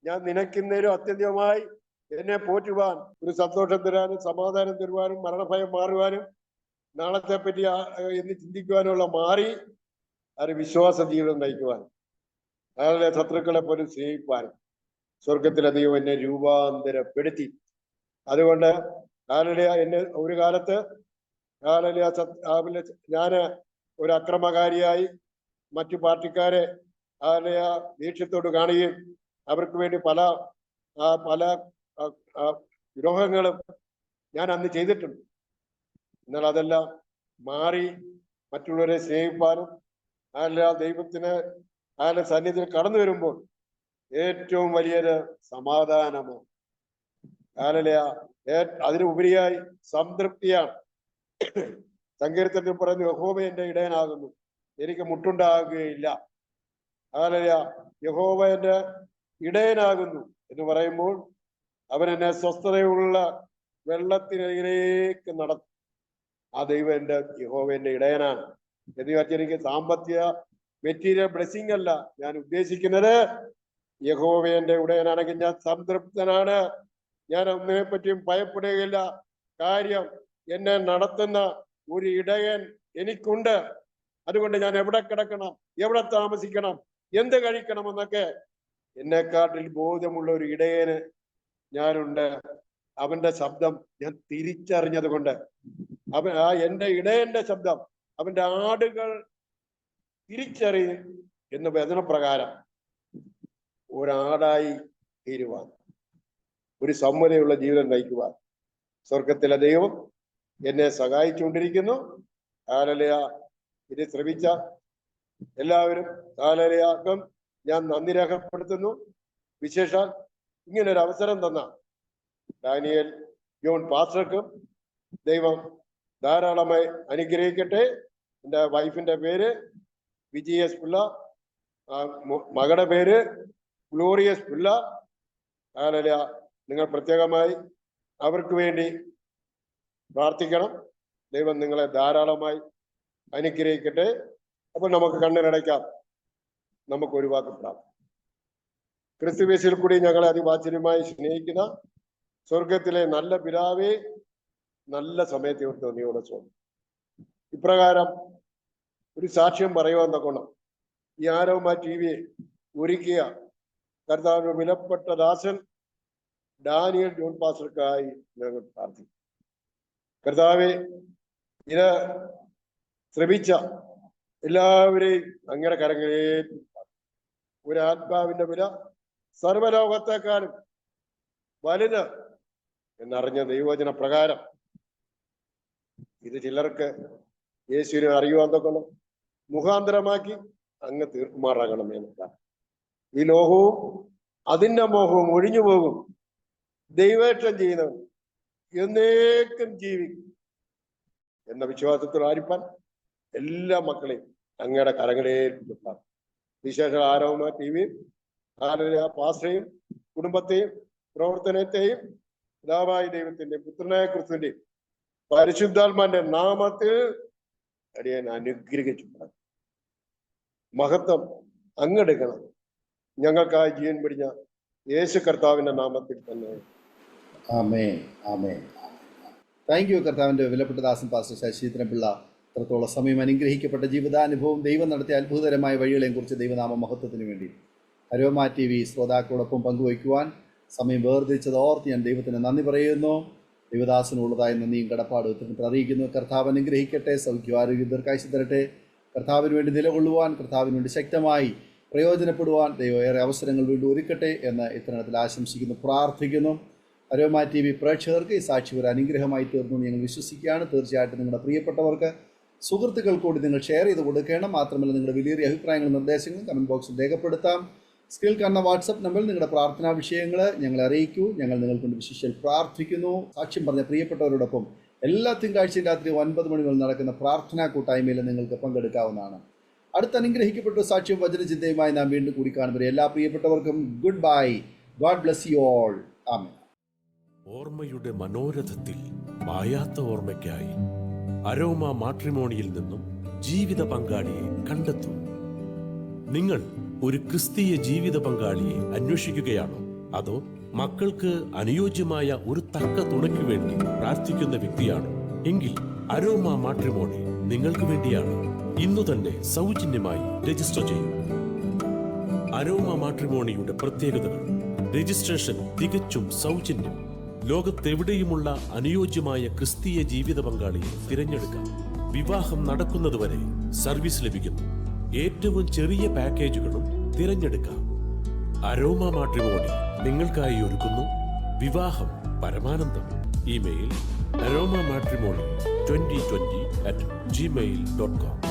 ഞാൻ നിനക്കുന്നതിലും അത്യന്തികമായി എന്നെ പോറ്റുവാൻ, ഒരു സന്തോഷം തരാനും സമാധാനം തരുവാനും മരണഭയം മാറുവാനും നാളത്തെ പറ്റി എന്ന് ചിന്തിക്കുവാനുള്ള മാറി ഒരു വിശ്വാസ ജീവിതം നയിക്കുവാൻ, അയാളുടെ ശത്രുക്കളെ പോലും സ്നേഹിപ്പാനും സ്വർഗത്തിലെ ദൈവം എന്നെ രൂപാന്തരപ്പെടുത്തി. അതുകൊണ്ട് ഹല്ലേലൂയ എന്നെ ഒരു കാലത്ത് ഹല്ലേലൂയ ഞാന് ഒരു അക്രമകാരിയായി മറ്റു പാർട്ടിക്കാരെ ഹല്ലേലൂയ ദേഷ്യത്തോട് കാണുകയും അവർക്ക് വേണ്ടി പല ദ്രോഹങ്ങളും ഞാൻ അന്ന് ചെയ്തിട്ടുണ്ട്. എന്നാൽ അതെല്ലാം മാറി മറ്റുള്ളവരെ സ്നേഹിപ്പാനും ഹല്ലേലൂയ ദൈവത്തിന് അയാളുടെ സന്നിധിയിൽ കടന്നു വരുമ്പോൾ ഏറ്റവും വലിയൊരു സമാധാനമാണ്. ഹല്ലേലൂയ. അതിനുപരിയായി സംതൃപ്തിയാണ്. സങ്കീർത്തനത്തിൽ പറയുന്നു, യഹോവ എന്റെ ഇടയനാകുന്നു, എനിക്ക് മുട്ടുണ്ടാകുകയില്ല. ഹല്ലേലൂയ. യഹോവ എന്റെ ഇടയനാകുന്നു എന്ന് പറയുമ്പോൾ അവൻ എന്നെ സ്വസ്ഥതയുള്ള വെള്ളത്തിനരികിലേക്ക് നടത്തും. ആ ദൈവം എന്റെ യഹോവ എന്റെ ഇടയനാണ് എന്ന് വെച്ചാൽ എനിക്ക് സാമ്പത്തിക മെറ്റീരിയൽ ബ്ലെസ്സിങ് അല്ല ഞാൻ ഉദ്ദേശിക്കുന്നത്. യഹോവ എന്റെ ഇടയനാണെങ്കിൽ ഞാൻ സംതൃപ്തനാണ്. ഞാൻ ഒന്നിനെ പറ്റിയും ഭയപ്പെടുകയില്ല. കാര്യം എന്നെ നടത്തുന്ന ഒരു ഇടയൻ എനിക്കുണ്ട്. അതുകൊണ്ട് ഞാൻ എവിടെ കിടക്കണം, എവിടെ താമസിക്കണം, എന്ത് കഴിക്കണമെന്നൊക്കെ എന്നെക്കാട്ടിൽ ബോധമുള്ള ഒരു ഇടയന് ഞാനുണ്ട്. അവന്റെ ശബ്ദം ഞാൻ തിരിച്ചറിഞ്ഞത് കൊണ്ട് എന്റെ ഇടയന്റെ ശബ്ദം അവന്റെ ആടുകൾ തിരിച്ചറിയും എന്ന വചനപ്രകാരം ഒരാടായി തീരുവാൻ, ഒരു സമ്മതയുള്ള ജീവിതം നയിക്കുവാൻ സ്വർഗത്തിലെ ദൈവം എന്നെ സഹായിച്ചുകൊണ്ടിരിക്കുന്നു. ഹല്ലേലൂയ. ഇത് ശ്രമിച്ച എല്ലാവരും ഹല്ലേലൂയാക്കും ഞാൻ നന്ദി രേഖപ്പെടുത്തുന്നു. വിശേഷാൽ ഇങ്ങനൊരു അവസരം തന്ന ഡാനിയേൽ ജോൺ പാസ്റ്റർക്കും ദൈവം ധാരാളമായി അനുഗ്രഹിക്കട്ടെ. എൻ്റെ വൈഫിന്റെ പേര് വിജയസ് പിള്ള, മകളുടെ പേര് ഗ്ലോറിയസ് പിള്ള. ഹല്ലേലൂയ. നിങ്ങൾ പ്രത്യേകമായി അവർക്ക് വേണ്ടി പ്രാർത്ഥിക്കണം. ദൈവം നിങ്ങളെ ധാരാളമായി അനുഗ്രഹിക്കട്ടെ. അപ്പോൾ നമുക്ക് കണ്ണിലടയ്ക്കാം. നമുക്ക് ഒരു വാക്ക് പ്രാർത്ഥിക്കാം. ക്രിസ്തുവേശിൽ കൂടി ഞങ്ങളെ അതിവാത്സല്യമായി സ്നേഹിക്കുന്ന സ്വർഗത്തിലെ നല്ല പിതാവേ, നല്ല സമയത്ത് ഓർത്ത് നീയോടെ സ്വന്തം ഇപ്രകാരം ഒരു സാക്ഷ്യം പറയുവാൻ തക്കണം ഈ ആരോമ TV ഒരുക്കിയ കർത്താവിന് വിലപ്പെട്ട ദാസൻ ഡാനിയേൽ ജോൺ പാസ്റ്റർക്കായി ഞങ്ങൾ പ്രാർത്ഥിക്കും. കർത്താവെ, ഇത് ശ്രമിച്ച എല്ലാവരെയും അങ്ങയുടെ കരങ്ങളിൽ ഒരു ആത്മാവിന്റെ വില സർവലോകത്തെക്കാളും വലുത് എന്നറിഞ്ഞ ദൈവവചന പ്രകാരം ഇത് ചിലർക്ക് യേശുവിനെ അറിയുവാൻ തൊക്കണം മുഖാന്തരമാക്കി അങ്ങ് തീർക്കുമാറാകണമേ എന്നല്ല. ഈ ലോകവും അതിന്റെ മോഹവും ഒഴിഞ്ഞു പോകും. ദൈവേഷ്ടം ചെയ്യുന്നവൻ എന്നേക്കും ജീവിക്കും എന്ന വിശ്വാസത്തിൽ ആരിപ്പാൻ എല്ലാ മക്കളെയും അങ്ങയുടെ കരങ്ങളിൽ കിട്ടാം. വിശേഷ ആരോഗ്യ ടിവിയും പാസ്റ്ററെയും കുടുംബത്തെയും പ്രവർത്തനത്തെയും പിതാവായ ദൈവത്തിന്റെ പുത്രനായ ക്രിസ്തുവിന്റെയും പരിശുദ്ധാത്മാന്റെ നാമത്തിൽ അടിയാൻ അനുഗ്രഹിച്ചു. മഹത്വം അങ്ങെടുക്കണം. ഞങ്ങൾക്കായി ജീവൻ പിടിഞ്ഞ യേശു കർത്താവിന്റെ നാമത്തിൽ തന്നെ. ആമേൻ, ആമേൻ. താങ്ക് യു കർത്താവിൻ്റെ വിലപ്പെട്ട ദാസൻ പാസ്റ്റർ ശശീന്ദ്രൻ പിള്ള. അത്രത്തോളം സമയം അനുഗ്രഹിക്കപ്പെട്ട ജീവിതാനുഭവം, ദൈവം നടത്തിയ അത്ഭുതകരമായ വഴികളെയും കുറിച്ച് ദൈവനാമ മഹത്വത്തിന് വേണ്ടി അരോമ TV ശ്രോതാക്കളോടൊപ്പം പങ്കുവയ്ക്കുവാൻ സമയം വേർതിരിച്ചത് ഓർത്ത് ഞാൻ ദൈവത്തിന് നന്ദി പറയുന്നു. ദൈവദാസനുള്ളതായ നന്ദിയും കടപ്പാടും അറിയിക്കുന്നു. കർത്താവ് അനുഗ്രഹിക്കട്ടെ, സൗഖ്യം ആരോഗ്യം ദീർഘായുസ്സ് തരട്ടെ. കർത്താവിന് വേണ്ടി നിലകൊള്ളുവാൻ, കർത്താവിന് വേണ്ടി ശക്തമായി പ്രയോജനപ്പെടുവാൻ ദൈവം ഏറെ അവസരങ്ങൾ വീണ്ടും ഒരുക്കട്ടെ എന്ന് ഇത്തരണത്തിൽ ആശംസിക്കുന്നു, പ്രാർത്ഥിക്കുന്നു. അരോമ TV പ്രേക്ഷകർക്ക് ഈ സാക്ഷി ഒരു അനുഗ്രഹമായി തീർന്നു ഞങ്ങൾ വിശ്വസിക്കുകയാണ്. തീർച്ചയായിട്ടും നിങ്ങളുടെ പ്രിയപ്പെട്ടവർക്ക്, സുഹൃത്തുക്കൾ കൂടി നിങ്ങൾ ഷെയർ ചെയ്ത് കൊടുക്കണം. മാത്രമല്ല നിങ്ങളുടെ വലിയ അഭിപ്രായങ്ങളും നിർദ്ദേശങ്ങളും കമൻറ്റ് ബോക്സിൽ രേഖപ്പെടുത്താം. സ്ക്രീനിൽ കാണുന്ന വാട്സപ്പ് നമ്പറിൽ നിങ്ങളുടെ പ്രാർത്ഥനാ വിഷയങ്ങൾ ഞങ്ങളെ അറിയിക്കൂ. ഞങ്ങൾ നിങ്ങൾക്കൊണ്ട് വിശേഷം പ്രാർത്ഥിക്കുന്നു. സാക്ഷ്യം പറഞ്ഞ പ്രിയപ്പെട്ടവരോടൊപ്പം എല്ലാ തിങ്കളാഴ്ചയും രാത്രി 9 മണി മുതൽ നടക്കുന്ന പ്രാർത്ഥനാ കൂട്ടായ്മയിൽ നിങ്ങൾക്ക് പങ്കെടുക്കാവുന്നതാണ്. അടുത്ത അനുഗ്രഹിക്കപ്പെട്ട സാക്ഷ്യം വചനചിന്തയുമായി നാം വീണ്ടും കൂടി കാണുമ്പോൾ എല്ലാ പ്രിയപ്പെട്ടവർക്കും good bye. God bless you all. ആമേൻ. ഓർമ്മയുടെ മനോരഥത്തിൽ മായാത്ത ഓർമ്മയ്ക്കായി അരോമ മാട്രിമോണിയിൽ നിന്നും ജീവിത പങ്കാളിയെ കണ്ടെത്തൂ. നിങ്ങൾ ഒരു ക്രിസ്തീയ ജീവിത പങ്കാളിയെ അന്വേഷിക്കുകയാണോ? അതോ മക്കൾക്ക് അനുയോജ്യമായ ഒരു തക്ക തുണയ്ക്ക് വേണ്ടി പ്രാർത്ഥിക്കുന്ന വ്യക്തിയാണോ? എങ്കിൽ അരോമ മാട്രിമോണി നിങ്ങൾക്ക് വേണ്ടിയാണ്. ഇന്നു തന്നെ സൗജന്യമായി രജിസ്റ്റർ ചെയ്യൂ. അരോമ മാട്രിമോണിയുടെ പ്രത്യേകതകൾ: രജിസ്ട്രേഷൻ തികച്ചും സൗജന്യം. ലോകത്തെവിടെയുമുള്ള അനുയോജ്യമായ ക്രിസ്തീയ ജീവിത പങ്കാളിയെ തിരഞ്ഞെടുക്കാം. വിവാഹം നടക്കുന്നതുവരെ സർവീസ് ലഭിക്കുന്നു. ഏറ്റവും ചെറിയ പാക്കേജുകളും തിരഞ്ഞെടുക്കാം. അരോമ മാട്രിമോണി നിങ്ങൾക്കായി ഒരുക്കുന്നു വിവാഹം പരമാനന്ദം. Email aroma matrimony2020@gmail.com.